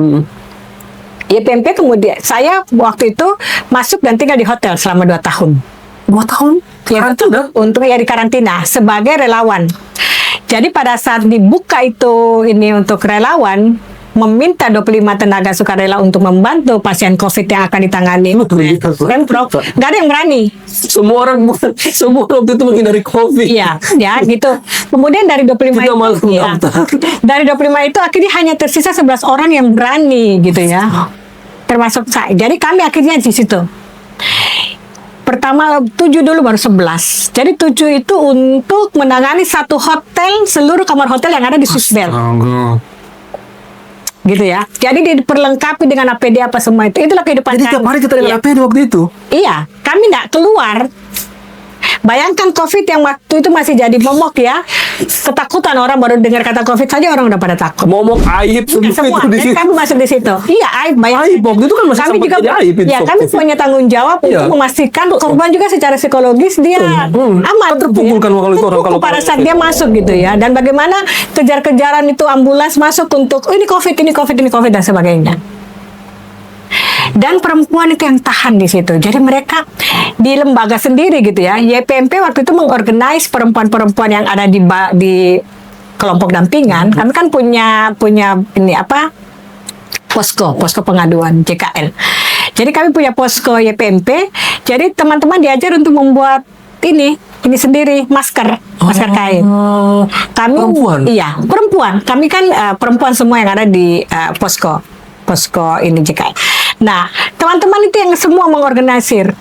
YPMP kemudian saya waktu itu masuk dan tinggal di hotel selama 2 tahun. 2 tahun? Ya, untuk ya di karantina sebagai relawan. Jadi pada saat dibuka itu ini untuk relawan, meminta 25 tenaga sukarela untuk membantu pasien COVID yang akan ditangani. Pemprov, nggak ada yang berani. Semua orang waktu itu menghindari COVID. Iya, ya gitu. Kemudian dari 25 Kita malah itu, ya, mendaftar. dari 25 itu akhirnya hanya tersisa 11 orang yang berani gitu ya. Termasuk saya. Jadi kami akhirnya di situ. Pertama 7 dulu baru 11. Jadi 7 itu untuk menangani satu hotel, seluruh kamar hotel yang ada di Susbel. Gitu ya. Jadi diperlengkapi dengan APD apa semua itu. Itulah kehidupan Jadi tiap hari kita dengan Iya. APD waktu itu. Iya, kami nggak keluar. Bayangkan COVID yang waktu itu masih jadi momok ya. Ketakutan orang baru dengar kata COVID saja orang udah pada takut. Momok aib Semua, itu di jadi situ. kami masuk di situ. Iya, aib. Bayangkan. Aib waktu itu kan masih Kami sempat juga, jadi aib itu. ya kami punya tanggung jawab Iya. untuk memastikan korban juga secara psikologis dia aman. Kan terpukul kan kalau itu orang Terpukul pada saat dia masuk gitu ya. Dan bagaimana kejar-kejaran itu ambulans masuk untuk ini COVID dan sebagainya. Dan perempuan itu yang tahan di situ. Jadi mereka di lembaga sendiri gitu ya. YPMP waktu itu mengorganize perempuan-perempuan yang ada di kelompok dampingan. Kami kan punya ini apa? Posko pengaduan JKN. Jadi kami punya posko YPMP. Jadi teman-teman diajar untuk membuat ini sendiri masker kain. Kami Perempuan? Iya, perempuan. Kami kan perempuan semua yang ada di posko ini JKN. Nah, teman-teman itu yang semua mengorganisir,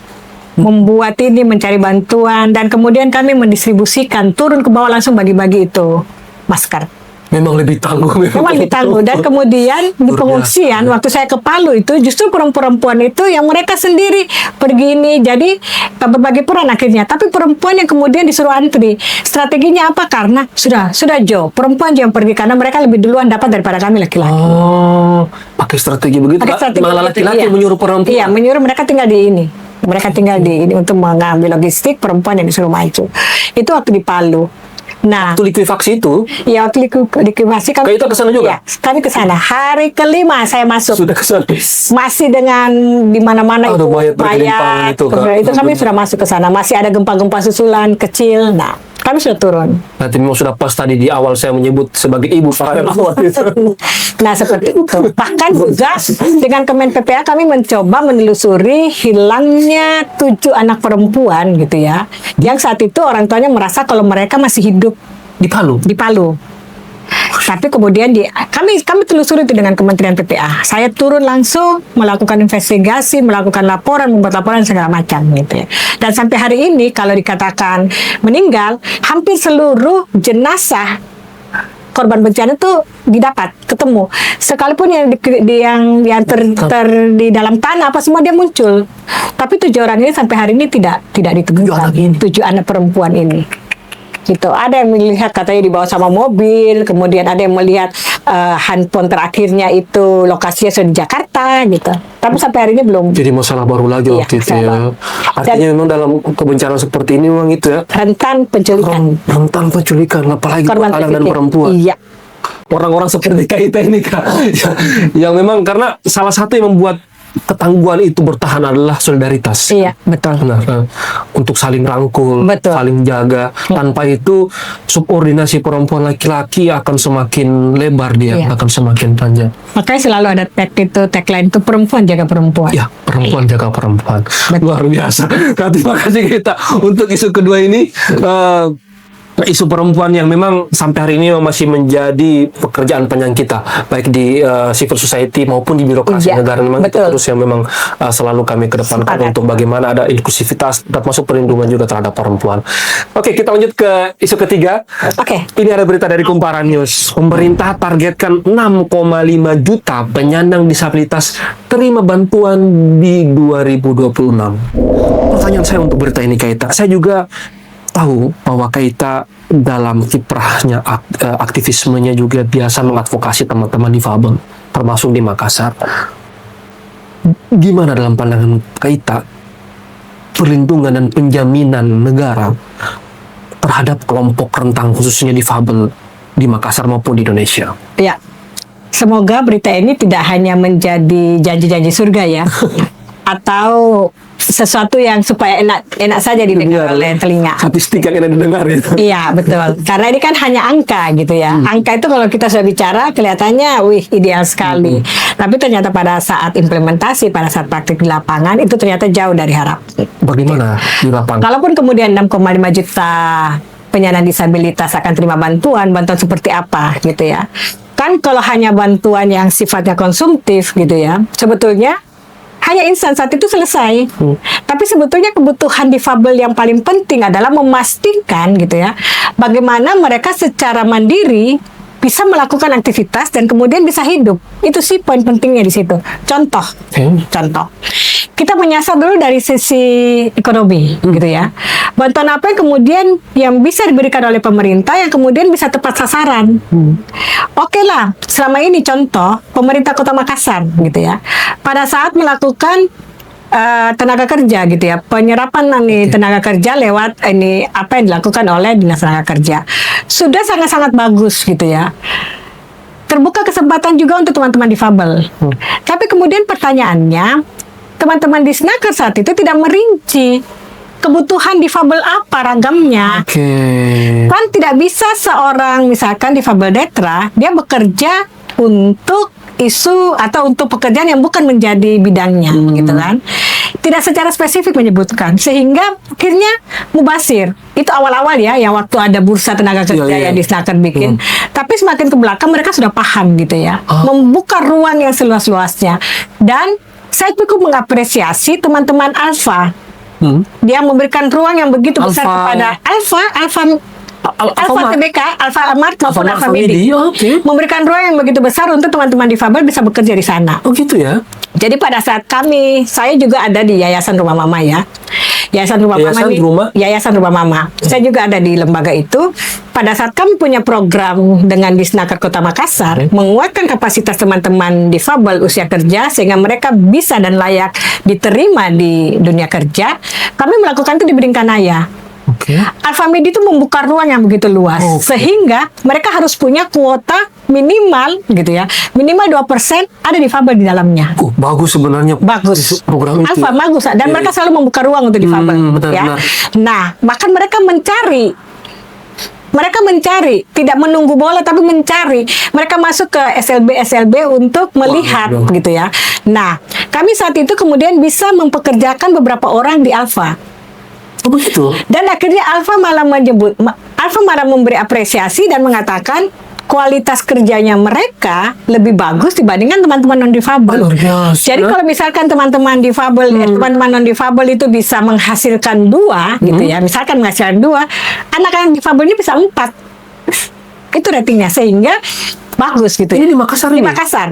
membuat ini, mencari bantuan, dan kemudian kami mendistribusikan, turun ke bawah langsung bagi-bagi itu masker. Memang lebih tangguh. Memang ditangguh. Dan kemudian di Luar pengungsian, biasa. waktu saya ke Palu itu, justru perempuan itu yang mereka sendiri pergi ini, jadi berbagi peran akhirnya. Tapi perempuan yang kemudian disuruh antri. Strateginya apa? Karena sudah perempuan yang pergi, karena mereka lebih duluan dapat daripada kami laki-laki. Oh, pakai strategi begitu. Pakai strategi Malah begitu, laki-laki iya. menyuruh perempuan. Iya, menyuruh mereka tinggal di Mereka tinggal di ini untuk mengambil logistik perempuan yang disuruh maju. Itu waktu di Palu. Nah, Waktu likuifaksi itu ya waktu likuidasi kami Kaita ke sana juga? Ya, kami ke sana. Hari kelima saya masuk. sudah kesana. Masih dengan di mana-mana Aduh, itu mayat bergelimpangan itu, Kak. itu kami sudah masuk ke sana. Masih ada gempa-gempa susulan kecil. Nah, kami sudah turun. Berarti memang sudah pas tadi di awal saya menyebut sebagai ibu para relawan itu. Nah, seperti itu. Bahkan juga dengan Kemen PPA kami mencoba menelusuri hilangnya 7 anak perempuan gitu ya. Yang saat itu orang tuanya merasa kalau mereka masih hidup Di Palu. di Palu. Tapi kemudian kami telusuri itu dengan Kementerian PPA. Saya turun langsung melakukan investigasi, melakukan laporan, membuat laporan segala macam gitu ya. Dan sampai hari ini kalau dikatakan meninggal, hampir seluruh jenazah korban bencana itu didapat, ketemu. Sekalipun yang di dalam tanah apa semua dia muncul. Tapi 7 orang ini sampai hari ini tidak ditemukan. 7 anak perempuan ini. Gitu. Ada yang melihat katanya dibawa sama mobil, kemudian ada yang melihat handphone terakhirnya itu lokasinya sudah di Jakarta gitu. Tapi sampai hari ini belum. Jadi masalah baru lagi Iya, waktu itu masalah ya. baru. Artinya memang dalam kebencanaan seperti ini memang itu ya. Rentan penculikan. Rentan penculikan, apalagi Korban anak dan trafficking. perempuan. Iya. Orang-orang seperti Kaita ini Kak, yang memang karena salah satu yang membuat ketangguhan itu bertahan adalah solidaritas. Iya, betul. Nah, untuk saling rangkul, Betul. saling jaga. Tanpa itu subordinasi perempuan laki-laki akan semakin lebar dia, Iya. akan semakin panjang. Makanya selalu ada tagline itu perempuan jaga perempuan. Ya, perempuan jaga perempuan. Betul. Luar biasa. Kak, terima kasih kita untuk isu kedua ini. Isu perempuan yang memang sampai hari ini masih menjadi pekerjaan panjang kita, baik di civil society maupun di birokrasi Iya, negara. Memang itu betul. terus yang memang selalu kami kedepankan Sepakat. untuk bagaimana ada inklusivitas termasuk perlindungan juga terhadap perempuan. Oke, kita lanjut ke isu ketiga. Oke. Ini ada berita dari Kumparan News. Pemerintah targetkan 6,5 juta penyandang disabilitas terima bantuan di 2026. Pertanyaan saya untuk berita ini, Kaita. Saya juga tahu bahwa Kaita dalam kiprahnya, aktivismenya juga biasa mengadvokasi teman-teman difabel, termasuk di Makassar. Gimana dalam pandangan Kaita perlindungan dan penjaminan negara terhadap kelompok rentang khususnya difabel di Makassar maupun di Indonesia? Ya. Semoga berita ini tidak hanya menjadi janji-janji surga ya. Atau sesuatu yang supaya enak saja didengar oleh telinga. Statistik yang enak didengar itu. Iya, betul. Karena ini kan hanya angka gitu ya. Angka itu kalau kita sudah bicara kelihatannya wih ideal sekali. Tapi ternyata pada saat implementasi, pada saat praktik di lapangan itu ternyata jauh dari harapan. Bagaimana di lapangan? Kalaupun kemudian 6,5 juta penyandang disabilitas akan terima bantuan seperti apa gitu ya. Kan kalau hanya bantuan yang sifatnya konsumtif gitu ya, sebetulnya hanya instan saat itu selesai. Tapi sebetulnya kebutuhan difabel yang paling penting adalah memastikan gitu ya, bagaimana mereka secara mandiri bisa melakukan aktivitas dan kemudian bisa hidup. Itu sih poin pentingnya di situ. Contoh, kita menyasar dulu dari sisi ekonomi gitu ya. Bantuan apa yang kemudian yang bisa diberikan oleh pemerintah yang kemudian bisa tepat sasaran. Oke lah, selama ini contoh pemerintah Kota Makassar gitu ya. Pada saat melakukan tenaga kerja gitu ya, penyerapan tenaga kerja lewat ini apa yang dilakukan oleh Dinas Tenaga Kerja sudah sangat-sangat bagus gitu ya. Terbuka kesempatan juga untuk teman-teman difabel. Tapi kemudian pertanyaannya, teman-teman di Snaker saat itu tidak merinci kebutuhan difabel apa ragamnya. Kan tidak bisa seorang misalkan difabel netra dia bekerja untuk isu atau untuk pekerjaan yang bukan menjadi bidangnya gitu kan. Tidak secara spesifik menyebutkan sehingga akhirnya mubasir. Itu awal-awal ya yang waktu ada bursa tenaga kerja yang di Snaker bikin. Tapi semakin ke belakang mereka sudah paham gitu ya. Membuka ruang yang seluas-luasnya. Dan saya cukup mengapresiasi teman-teman Alfa. Dia memberikan ruang yang begitu besar kepada Alfa TBK, Alfa Mart maupun Alfa Midi. Memberikan ruang yang begitu besar untuk teman-teman difabel bisa bekerja di sana. Oh gitu ya? Jadi pada saat saya juga ada di Yayasan Rumah Mama ya. Yayasan Rumah Mama Yayasan ini, Rumah? Yayasan Rumah Mama. Saya juga ada di lembaga itu. Pada saat kami punya program dengan Disnaker Kota Makassar, menguatkan kapasitas teman-teman difabel usia kerja sehingga mereka bisa dan layak diterima di dunia kerja, kami melakukan itu di Beringkanaya. Oke. Alfamidi itu membuka ruang yang begitu luas, sehingga mereka harus punya kuota minimal gitu ya, minimal 2% ada difabel di dalamnya. Bagus sebenarnya. Bagus. Program itu. Alfa bagus dan mereka selalu membuka ruang untuk difabel benar, ya. benar. Nah, bahkan mereka mencari, tidak menunggu bola tapi mencari. Mereka masuk ke SLB untuk melihat gitu ya. Nah, kami saat itu kemudian bisa mempekerjakan beberapa orang di Alfa. Oh, begitu. Dan akhirnya Alfa malah memberi apresiasi dan mengatakan kualitas kerjanya mereka lebih bagus dibandingkan teman-teman non difabel. Luar biasa. Jadi kalau misalkan teman-teman non difabel itu bisa menghasilkan 2 gitu ya, misalkan menghasilkan 2, anak-anak difabelnya bisa 4. Itu ratingnya sehingga bagus gitu. Ini di Makassar Di ini? Makassar.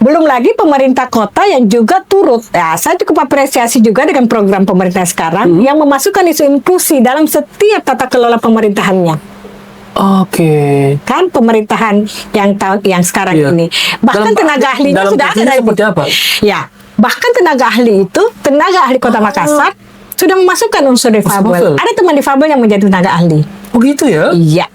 Belum lagi pemerintah kota yang juga turut. Ya, saya cukup apresiasi juga dengan program pemerintah sekarang yang memasukkan isu inklusi dalam setiap tata kelola pemerintahannya. Oke. Kan pemerintahan yang sekarang ini. Bahkan tenaga ahlinya sudah ada dari seperti apa? Ya, bahkan tenaga ahli Kota Makassar sudah memasukkan unsur difabel. Ada teman difabel yang menjadi tenaga ahli. Oh gitu ya? Iya.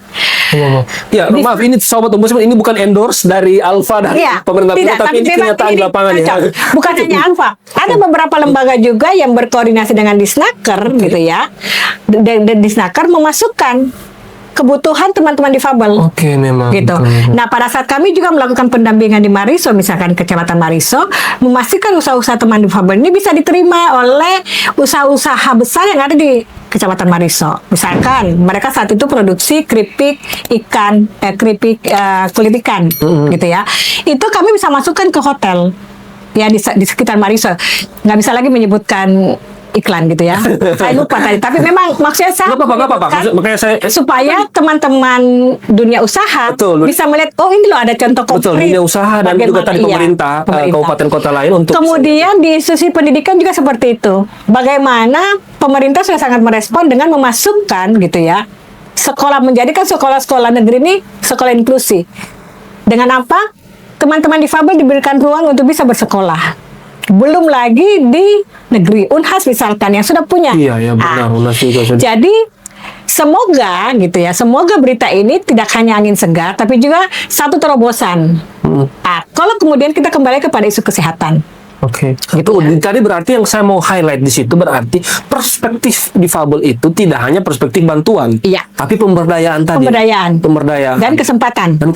Ya, maaf ini sobat Ombudsman, ini bukan endorse dari Alfa dan pemerintah tidak, pusat, tapi ini memang kenyataan di lapangan ya. Bukan hanya Alfa, ada beberapa lembaga juga yang berkoordinasi dengan Disnaker gitu ya. Dan Disnaker memasukkan kebutuhan teman-teman difabel. Oke, memang. Gitu. Nah, pada saat kami juga melakukan pendampingan di Mariso, misalkan Kecamatan Mariso, memastikan usaha-usaha teman difabel ini bisa diterima oleh usaha-usaha besar yang ada di Kecamatan Mariso. Misalkan mereka saat itu produksi keripik kulit ikan, gitu ya. Itu kami bisa masukkan ke hotel ya di sekitar Mariso. Nggak bisa lagi menyebutkan iklan gitu ya. Saya lupa tadi, tapi memang maksudnya saya Nggak apa-apa. Makanya saya supaya teman-teman dunia usaha bisa melihat, oh ini loh ada contoh konkret. Betul, dunia usaha dan juga tadi pemerintah kabupaten kota lain untuk. Kemudian di institusi pendidikan juga seperti itu. Bagaimana pemerintah sudah sangat merespon dengan memasukkan gitu ya, sekolah, menjadikan sekolah-sekolah negeri ini sekolah inklusi. Dengan apa? Teman-teman difabel diberikan ruang untuk bisa bersekolah. Belum lagi di negeri, Unhas misalkan yang sudah punya. Iya, benar. Unhas juga sudah. Jadi semoga gitu ya, semoga berita ini tidak hanya angin segar, tapi juga satu terobosan. Kalau kemudian kita kembali kepada isu kesehatan. Oke. Gitu. Tadi berarti yang saya mau highlight di situ berarti perspektif difabel itu tidak hanya perspektif bantuan, tapi pemberdayaan tadi. Pemberdayaan. Dan kesempatan. Dan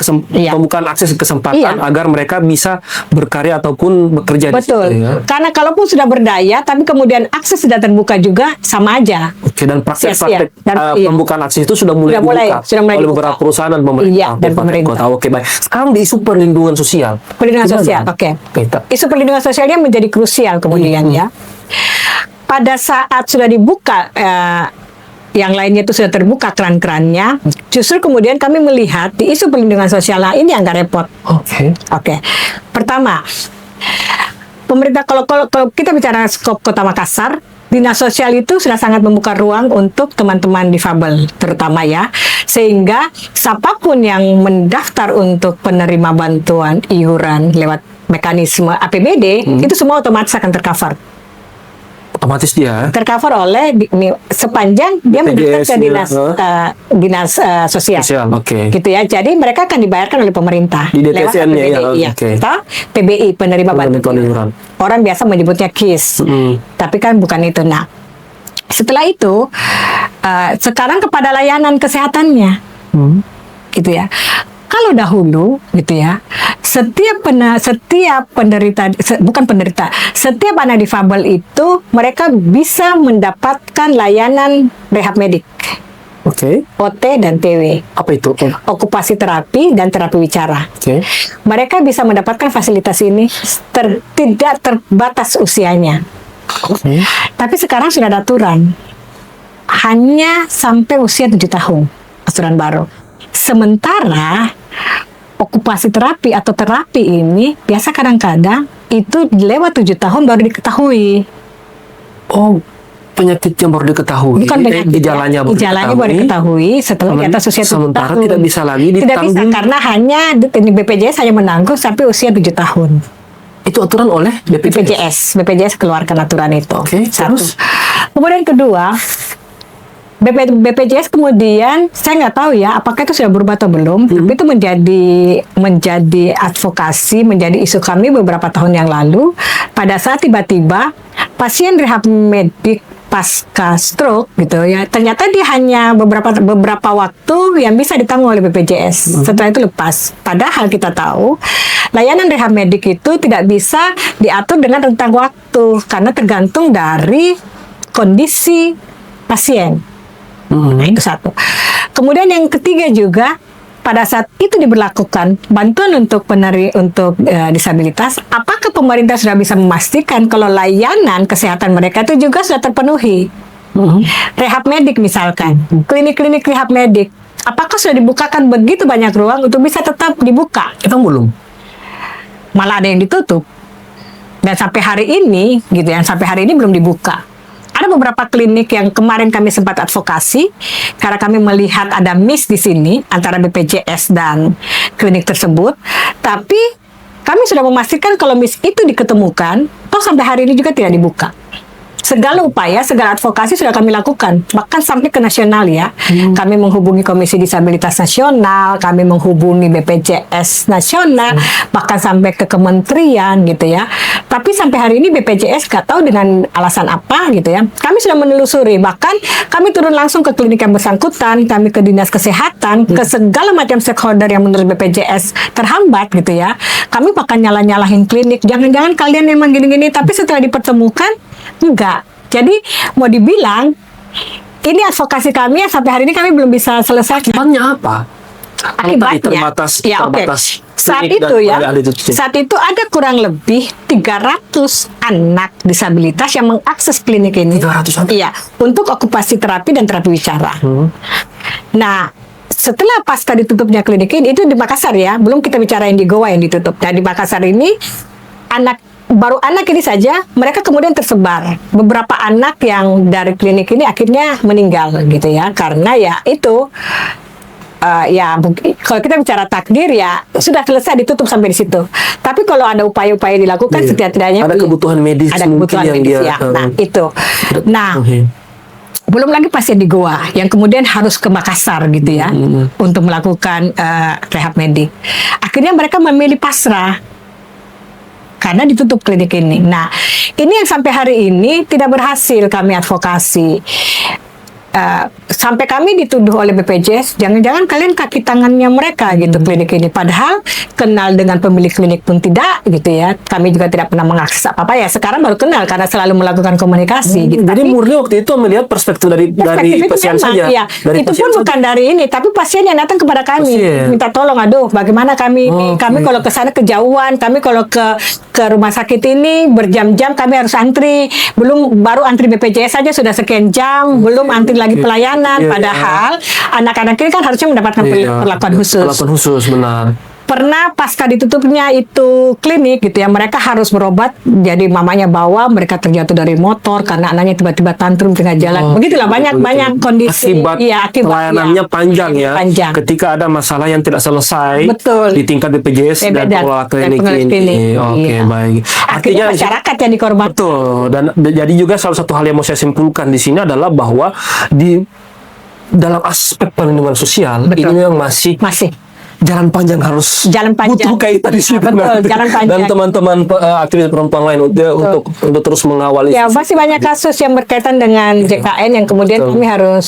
pembukaan akses kesempatan agar mereka bisa berkarya ataupun bekerja. Betul. Di situ, ya. Karena kalaupun sudah berdaya, tapi kemudian akses sudah terbuka juga sama aja. Oke. Dan praktek-praktek pembukaan akses itu sudah mulai dibuka oleh beberapa perusahaan dan pemerintah. Dan pemerintah. Oke, baik. Sekarang di isu perlindungan sosial. Oke. Isu perlindungan sosial menjadi krusial kemudian ya. Pada saat sudah dibuka, yang lainnya itu sudah terbuka keran-kerannya, justru kemudian kami melihat di isu perlindungan sosial ini agak repot. Oke. Pertama, pemerintah kalau kita bicara skop Kota Makassar, Dinas Sosial itu sudah sangat membuka ruang untuk teman-teman difabel terutama ya, sehingga siapapun yang mendaftar untuk penerima bantuan iuran lewat mekanisme APBD itu semua otomatis akan tercover. Otomatis dia tercover oleh sepanjang dia mendaftar ke dinas sosial. Gitu ya. Jadi mereka akan dibayarkan oleh pemerintah di DTSN-nya ya. PBI, penerima bantuan iuran. Orang biasa menyebutnya KIS. Tapi kan bukan itu. Nah, setelah itu sekarang kepada layanan kesehatannya. Gitu ya. Kalau dahulu gitu ya, setiap anak difabel itu mereka bisa mendapatkan layanan rehab medik. OT dan TW. Apa itu? Okupasi terapi dan terapi bicara. Mereka bisa mendapatkan fasilitas ini tidak terbatas usianya. Tapi sekarang sudah ada aturan. Hanya sampai usia 7 tahun. Aturan baru. Sementara okupasi terapi atau terapi ini biasa kadang-kadang itu lewat 7 tahun baru diketahui. Oh, penyakit yang baru diketahui. Bukan penyakit, gejalanya baru diketahui setelah di atas usia 7 sementara tahun. tidak bisa lagi Tidak bisa ditanggung. karena hanya BPJS hanya menanggung sampai usia 7 tahun. Itu aturan oleh BPJS keluarkan aturan itu. Oke, Satu. terus? Kemudian kedua, BPJS kemudian saya nggak tahu ya apakah itu sudah berubah atau belum, tapi itu menjadi advokasi, menjadi isu kami beberapa tahun yang lalu pada saat tiba-tiba pasien rehab medik pasca stroke gitu ya, ternyata dia hanya beberapa waktu yang bisa ditanggung oleh BPJS. Setelah itu lepas. Padahal kita tahu layanan rehab medik itu tidak bisa diatur dengan rentang waktu karena tergantung dari kondisi pasien. Nah, itu satu. Kemudian yang ketiga juga pada saat itu diberlakukan bantuan untuk disabilitas, apakah pemerintah sudah bisa memastikan kalau layanan kesehatan mereka itu juga sudah terpenuhi? Rehab medik misalkan, klinik-klinik rehab medik, apakah sudah dibukakan begitu banyak ruang untuk bisa tetap dibuka? Emang belum? Malah ada yang ditutup. Dan sampai hari ini, gitu ya, sampai hari ini belum dibuka. Ada beberapa klinik yang kemarin kami sempat advokasi karena kami melihat ada miss di sini antara BPJS dan klinik tersebut. Tapi kami sudah memastikan kalau miss itu diketemukan, toh sampai hari ini juga tidak dibuka. Segala upaya, segala advokasi sudah kami lakukan, bahkan sampai ke nasional ya. Kami menghubungi Komisi Disabilitas Nasional, kami menghubungi BPJS Nasional, bahkan sampai ke kementerian gitu ya. Tapi sampai hari ini BPJS nggak tahu dengan alasan apa gitu ya. Kami sudah menelusuri, bahkan kami turun langsung ke klinik yang bersangkutan, kami ke dinas kesehatan, ke segala macam stakeholder yang menurut BPJS terhambat gitu ya. Kami bahkan nyalahin klinik, jangan-jangan kalian memang gini-gini, tapi setelah dipertemukan enggak. Jadi mau dibilang ini advokasi kami yang sampai hari ini kami belum bisa selesai. Akibatnya apa? Akibatnya ya oke. Saat itu ya, saat itu ada kurang lebih 300 anak disabilitas yang mengakses klinik ini. 300 anak? Iya, untuk okupasi terapi dan terapi bicara. Nah, setelah pasca ditutupnya klinik ini, itu di Makassar ya, belum kita bicara yang di Goa yang ditutup. Nah, di Makassar ini baru anak ini saja mereka kemudian tersebar. Beberapa anak yang dari klinik ini akhirnya meninggal gitu ya, karena ya itu kalau kita bicara takdir ya sudah selesai ditutup sampai di situ. Tapi kalau ada upaya-upaya dilakukan setidak-tidaknya ada kebutuhan medis, ada kebutuhan medis ya. Nah itu. Nah belum lagi pasien di Goa yang kemudian harus ke Makassar gitu ya untuk melakukan rehab medik. Akhirnya mereka memilih pasrah karena ditutup klinik ini. Nah, ini yang sampai hari ini tidak berhasil kami advokasi. Sampai kami dituduh oleh BPJS, jangan-jangan kalian kaki tangannya mereka gitu klinik ini. Padahal kenal dengan pemilik klinik pun tidak gitu ya. Kami juga tidak pernah mengakses apa-apa ya. Sekarang baru kenal karena selalu melakukan komunikasi. Gitu. Jadi Tapi, murni waktu itu melihat perspektif dari pasien saja. Ya, dari itu pun bukan dari ini, tapi pasien yang datang kepada kami minta tolong. Aduh, bagaimana kami ini? Kami kalau ke sana kejauhan, kami kalau ke rumah sakit ini berjam-jam kami harus antri. Baru antri BPJS saja sudah sekian jam, belum antri lagi pelayanan. Padahal anak-anak ini kan harusnya mendapatkan perlakuan khusus. Perlakuan khusus, benar. Pernah pasca ditutupnya itu klinik gitu ya, mereka harus berobat, jadi mamanya bawa, mereka terjatuh dari motor karena anaknya tiba-tiba tantrum tengah jalan. Begitulah banyak kondisi. Akibat pelayanannya panjang ya. Ketika ada masalah yang tidak selesai di tingkat BPJS dan pengelola klinik ini. Oke, baik. Artinya masyarakat yang dikorban. Betul. Dan jadi juga salah satu hal yang mau saya simpulkan di sini adalah bahwa di dalam aspek perlindungan sosial ini memang masih jalan panjang butuh kaitan di situ. Betul, jalan panjang. Dan teman-teman aktivis perempuan lain untuk terus mengawal ya masih banyak kasus yang berkaitan dengan JKN yang kemudian kami harus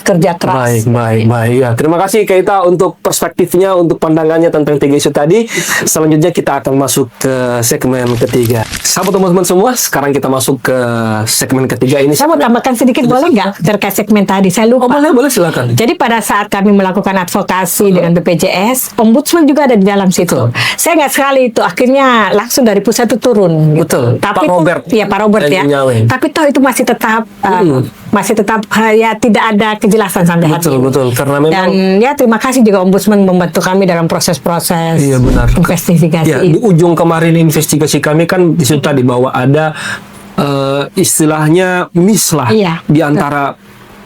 kerja keras. Baik ya. Terima kasih Keita untuk perspektifnya, untuk pandangannya tentang tiga isu tadi. Selanjutnya kita akan masuk ke segmen ketiga. Sahabat teman-teman semua, sekarang kita masuk ke segmen ketiga ini. Saya mau tambahkan sedikit boleh nggak terkait segmen tadi? Saya lupa. Boleh silakan. Jadi pada saat kami melakukan advokasi koordinasi dengan BPJS, ombudsman juga ada di dalam situ. Saya ingat sekali itu akhirnya langsung dari pusat itu turun. Gitu. Betul. Tapi Pak Robert. Iya, Pak Robert ya. Nyaweng. Tapi toh itu masih tetap ya tidak ada kejelasan sampai hari ini. Betul. Karena memang Dan ya terima kasih juga ombudsman membantu kami dalam proses-proses Iya, benar. investigasi. ya, di ujung kemarin investigasi kami kan di situ tadi bahwa ada istilahnya miss lah Iya. di antara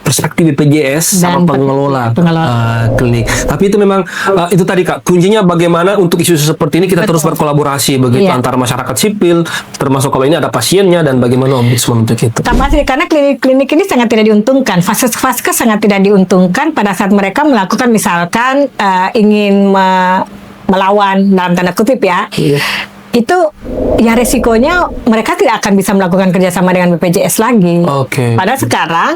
perspektif BPJS sama Dan pengelola pengelola. klinik. Tapi itu memang itu tadi Kak, kuncinya bagaimana untuk isu seperti ini kita Betul. terus berkolaborasi begitu Iya. antara masyarakat sipil, termasuk kalau ini ada pasiennya dan bagaimana ombudsman untuk itu. Tambah sih, karena klinik-klinik ini sangat tidak diuntungkan. Vaskes sangat tidak diuntungkan pada saat mereka melakukan misalkan ingin melawan dalam tanda kutip ya. Iya. Itu ya resikonya mereka tidak akan bisa melakukan kerjasama dengan BPJS lagi. Oke. Padahal sekarang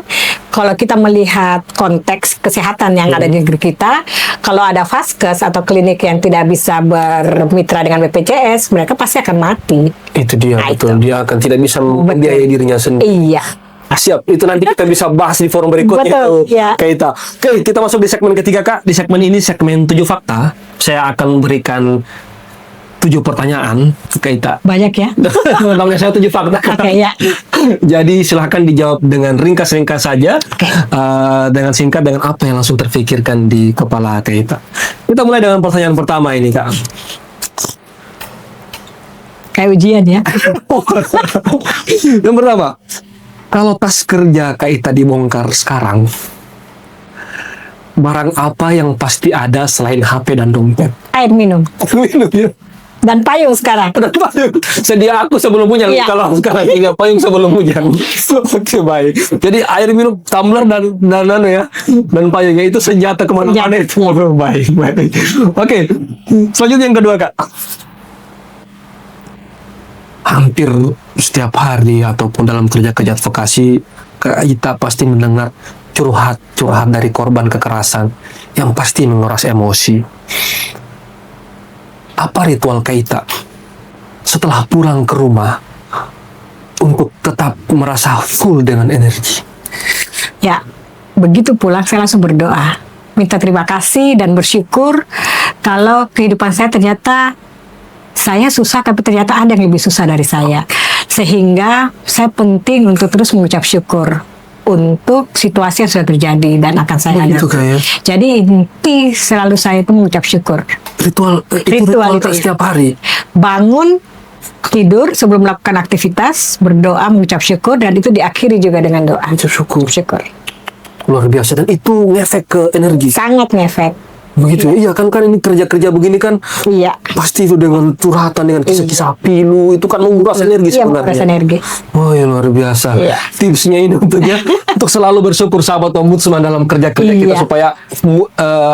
kalau kita melihat konteks kesehatan yang ada di negeri kita, kalau ada vaskes atau klinik yang tidak bisa bermitra dengan BPJS, mereka pasti akan mati. Itu dia, Nah, betul. itu. Dia akan tidak bisa membiayai dirinya sendiri. Iya. Siap, itu nanti kita bisa bahas di forum berikutnya. Betul, tuh, ya. Kita. Oke, kita masuk di segmen ketiga Kak. Di segmen ini segmen 7 fakta. Saya akan memberikan 7 pertanyaan ke kita. Banyak ya. Namanya saya 7 fakta. Oke, ya. Jadi silahkan dijawab dengan ringkas-ringkas saja. Oke. Dengan singkat, dengan apa yang langsung terfikirkan di kepala kita. Kita mulai dengan pertanyaan pertama ini Kak. Kayak ujian ya. Yang pertama, kalau tas kerja Kak Ita dibongkar sekarang, barang apa yang pasti ada selain HP dan dompet? Air minum. Minum ya. Dan payung sekarang. Ada payung. Sedia aku sebelum hujan. Iya. Kalau sekarang tinggal payung sebelum hujan. Oke, baik. Jadi air minum, tumbler dan ya, dan payungnya itu senjata kemana-mana itu. Baik. Oke. Selanjutnya yang kedua Kak. Hampir setiap hari ataupun dalam kerja-kerja advokasi, kita pasti mendengar curhat dari korban kekerasan yang pasti menguras emosi. Apa ritual Kaita setelah pulang ke rumah untuk tetap merasa full dengan energi? Ya, begitu pulang saya langsung berdoa. Minta terima kasih dan bersyukur kalau kehidupan saya ternyata saya susah tapi ternyata ada yang lebih susah dari saya. Sehingga saya penting untuk terus mengucap syukur untuk situasi yang sudah terjadi dan akan saya Begitu, hadapi. Kak, ya? Jadi inti selalu saya itu mengucap syukur. Ritual Ritual Kak itu, ya. setiap hari. Bangun, tidur sebelum melakukan aktivitas, berdoa, mengucap syukur, dan itu diakhiri juga dengan doa. Ucap syukur. Syukur. Luar biasa, dan itu ngefek ke energi. Sangat ngefek. Begitu ya? Iya kan ini kerja-kerja begini kan Iya. pasti itu dengan curhatan, dengan kisah-kisah pilu, itu kan menguras energi Iya, sebenarnya. menguras energi. Oh ya, luar biasa. Iya. Tipsnya ini untuk untuk selalu bersyukur sahabat ombudsman dalam kerja-kerja kita Iya. supaya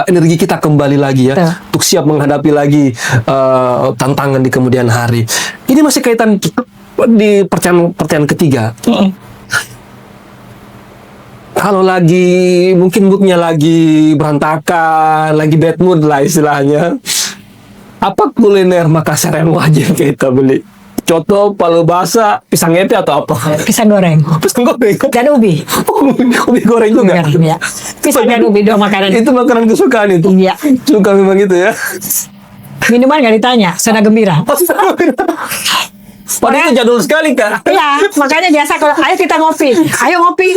energi kita kembali lagi ya, Betul. untuk siap menghadapi lagi tantangan di kemudian hari. Ini masih kaitan di pertanyaan ketiga. Kalau lagi mungkin moodnya lagi berantakan, lagi bad mood lah istilahnya, apa kuliner Makassar yang wajib kita beli? Coto, palu basah, pisang epe atau apa? Pisang goreng. Pisang goreng. Dan ubi. Ubi goreng juga. Ya. Pisang dan ubi dua makanan. Itu makanan kesukaan itu. Iya. Suka memang itu ya. Minuman nggak ditanya, soda gembira. Padahal itu jadul sekali Kak. Iya, makanya biasa kalau ayo kita ngopi, ayo ngopi.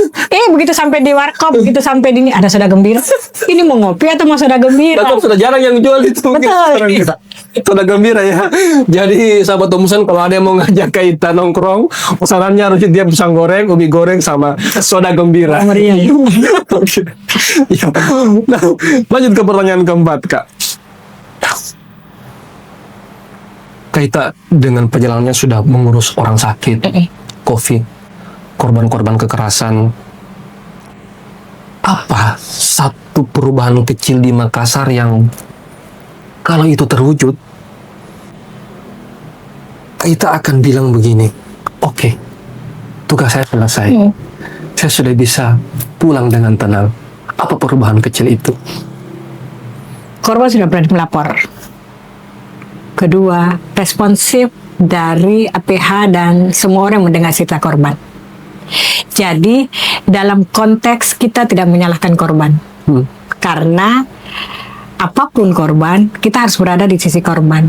Begitu sampai di warkop, begitu sampai di ini ada soda gembira. Ini mau ngopi atau mau soda gembira? Bahkan sudah jarang yang jual itu. Betul. Sudah gembira ya. Jadi sahabat ombudsman kalau ada yang mau ngajak kita nongkrong, pesanannya harus dia pisang goreng, ubi goreng sama soda gembira. Meriah. Oke. Ya. Nah, lanjut ke pertanyaan keempat Kak. Kaita dengan perjalanannya sudah mengurus orang sakit, COVID, korban-korban kekerasan. Apa satu perubahan kecil di Makassar yang kalau itu terwujud, Kaita akan bilang begini, oke, tugas saya selesai. Saya sudah bisa pulang dengan tenang. Apa perubahan kecil itu? Korban sudah berani melapor. Kedua, responsif dari APH dan semua orang mendengar cerita korban. Jadi, dalam konteks kita tidak menyalahkan korban. Karena apapun korban, kita harus berada di sisi korban.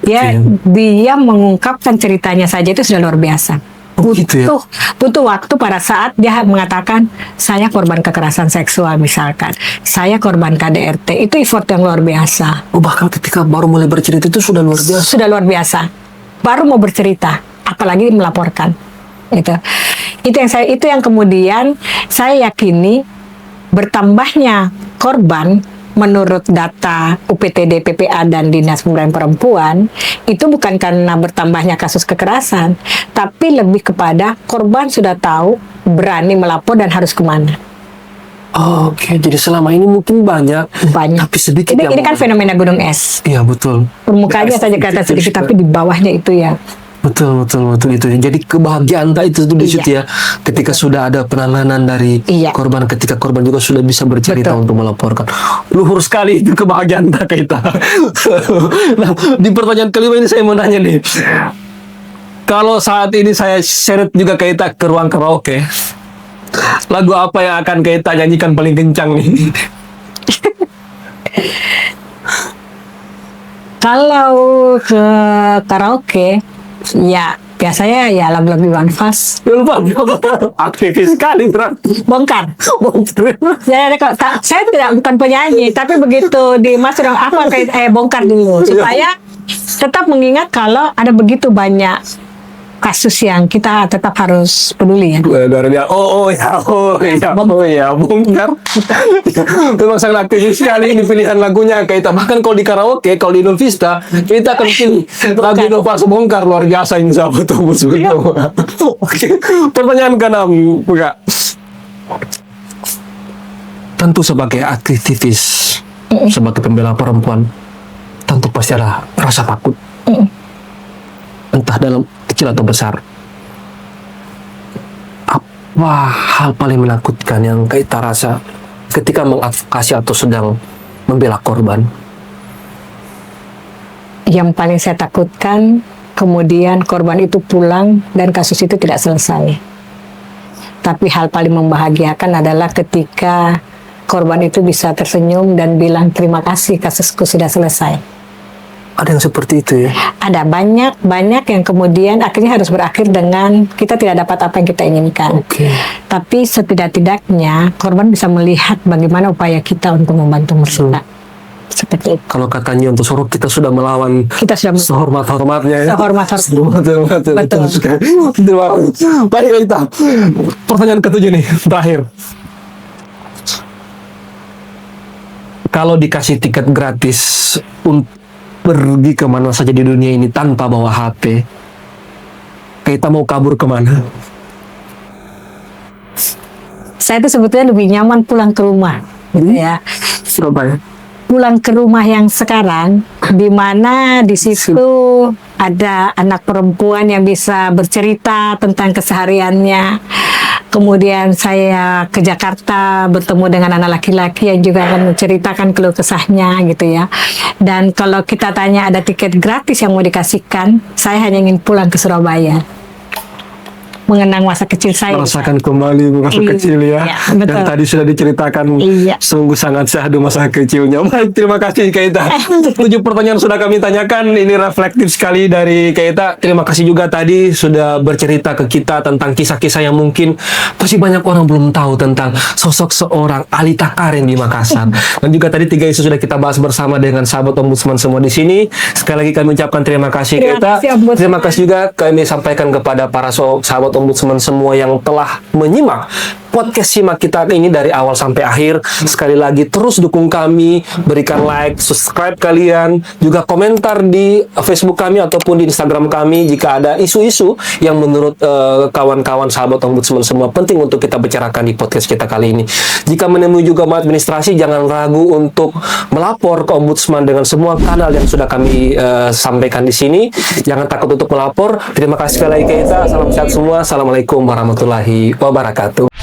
Dia mengungkapkan ceritanya saja itu sudah luar biasa. Butuh waktu pada saat dia mengatakan saya korban kekerasan seksual misalkan, saya korban KDRT, itu effort yang luar biasa. Bahkan ketika baru mulai bercerita itu sudah luar biasa. Sudah luar biasa. Baru mau bercerita, apalagi melaporkan. Itu yang kemudian saya yakini bertambahnya korban menurut data UPTD, PPA, dan Dinas Pemberdayaan Perempuan itu bukan karena bertambahnya kasus kekerasan, tapi lebih kepada korban sudah tahu, berani melapor dan harus kemana. Oke, jadi selama ini mungkin banyak. Tapi sedikit. Ini kan fenomena gunung es. Iya, betul. Permukaannya saja kelihatan sedikit, tapi di bawahnya itu ya. Betul itu. Jadi kebahagiaan itu di situ ya. Ketika sudah ada penanganan dari korban, ketika korban juga sudah bisa bercerita untuk melaporkan. Luhur sekali itu kebahagiaan kita. Nah, di pertanyaan kelima ini saya mau nanya nih. Kalau saat ini saya seret juga kita ke ruang karaoke, lagu apa yang akan kita nyanyikan paling kencang nih? Kalau ke karaoke, ya biasanya ya lagu-lagu Iwan Fals. Aktivis sekali, Bongkar. Saya bukan penyanyi, tapi begitu dimasuk apa bongkar dulu supaya tetap mengingat kalau ada begitu banyak kasus yang kita tetap harus peduli ya. Bongkar. Memang sangat aktivis sekali ini pilihan lagunya kita. Bahkan kalau di karaoke, kalau di Inul Vista, kita akan pilih lagu inovasi Bongkar, luar biasa ini sahabat Ombudsman. Oke, pertanyaan ke-6, Kak. Tentu sebagai aktivis, sebagai pembela perempuan, tentu pasti ada rasa takut. Entah dalam kecil atau besar. Apa hal paling menakutkan yang kita rasa ketika mengadvokasi atau sedang membela korban? Yang paling saya takutkan kemudian korban itu pulang dan kasus itu tidak selesai. Tapi hal paling membahagiakan adalah ketika korban itu bisa tersenyum dan bilang terima kasih, kasusku sudah selesai. Ada yang seperti itu ya? Ada banyak yang kemudian akhirnya harus berakhir dengan kita tidak dapat apa yang kita inginkan. Tapi setidak-tidaknya korban bisa melihat bagaimana upaya kita untuk membantu mereka. Seperti itu. Kalau katanya untuk sorok kita sudah melawan, kita sudah sehormat-hormatnya ya. Betul. Baik kita. Pertanyaan ke-7 nih, terakhir. Kalau dikasih tiket gratis untuk pergi kemana saja di dunia ini tanpa bawa HP, kita mau kabur kemana? Saya itu sebetulnya lebih nyaman pulang ke rumah, gitu ya. Surabaya. Pulang ke rumah yang sekarang, di mana di situ ada anak perempuan yang bisa bercerita tentang kesehariannya. Kemudian saya ke Jakarta bertemu dengan anak laki-laki yang juga akan menceritakan keluh kesahnya gitu ya. Dan kalau kita tanya ada tiket gratis yang mau dikasihkan, saya hanya ingin pulang ke Surabaya. Mengenang masa kecil saya. Merasakan kembali masa kecil ya. Betul. Dan tadi sudah diceritakan sungguh sangat syahdu masa kecilnya. Baik, terima kasih Keita. 7 pertanyaan sudah kami tanyakan. Ini reflektif sekali dari Keita. Terima kasih juga tadi sudah bercerita ke kita tentang kisah-kisah yang mungkin pasti banyak orang belum tahu tentang sosok seorang Alita Karen di Makassar. Dan juga tadi 3 isu sudah kita bahas bersama dengan sahabat Ombudsman semua di sini. Sekali lagi kami ucapkan terima kasih Keita. Terima kasih juga kami sampaikan kepada para sahabat Ombudsman semua yang telah menyimak podcast Simak kita ini dari awal sampai akhir. Sekali lagi terus dukung kami, berikan like, subscribe kalian, juga komentar di Facebook kami ataupun di Instagram kami jika ada isu-isu yang menurut kawan-kawan sahabat Ombudsman semua penting untuk kita bicarakan di podcast kita kali ini. Jika menemui juga administrasi, jangan ragu untuk melapor ke Ombudsman dengan semua kanal yang sudah kami sampaikan di sini. Jangan takut untuk melapor. Terima kasih sekali lagi Keita. Salam sehat semua. Assalamualaikum warahmatullahi wabarakatuh.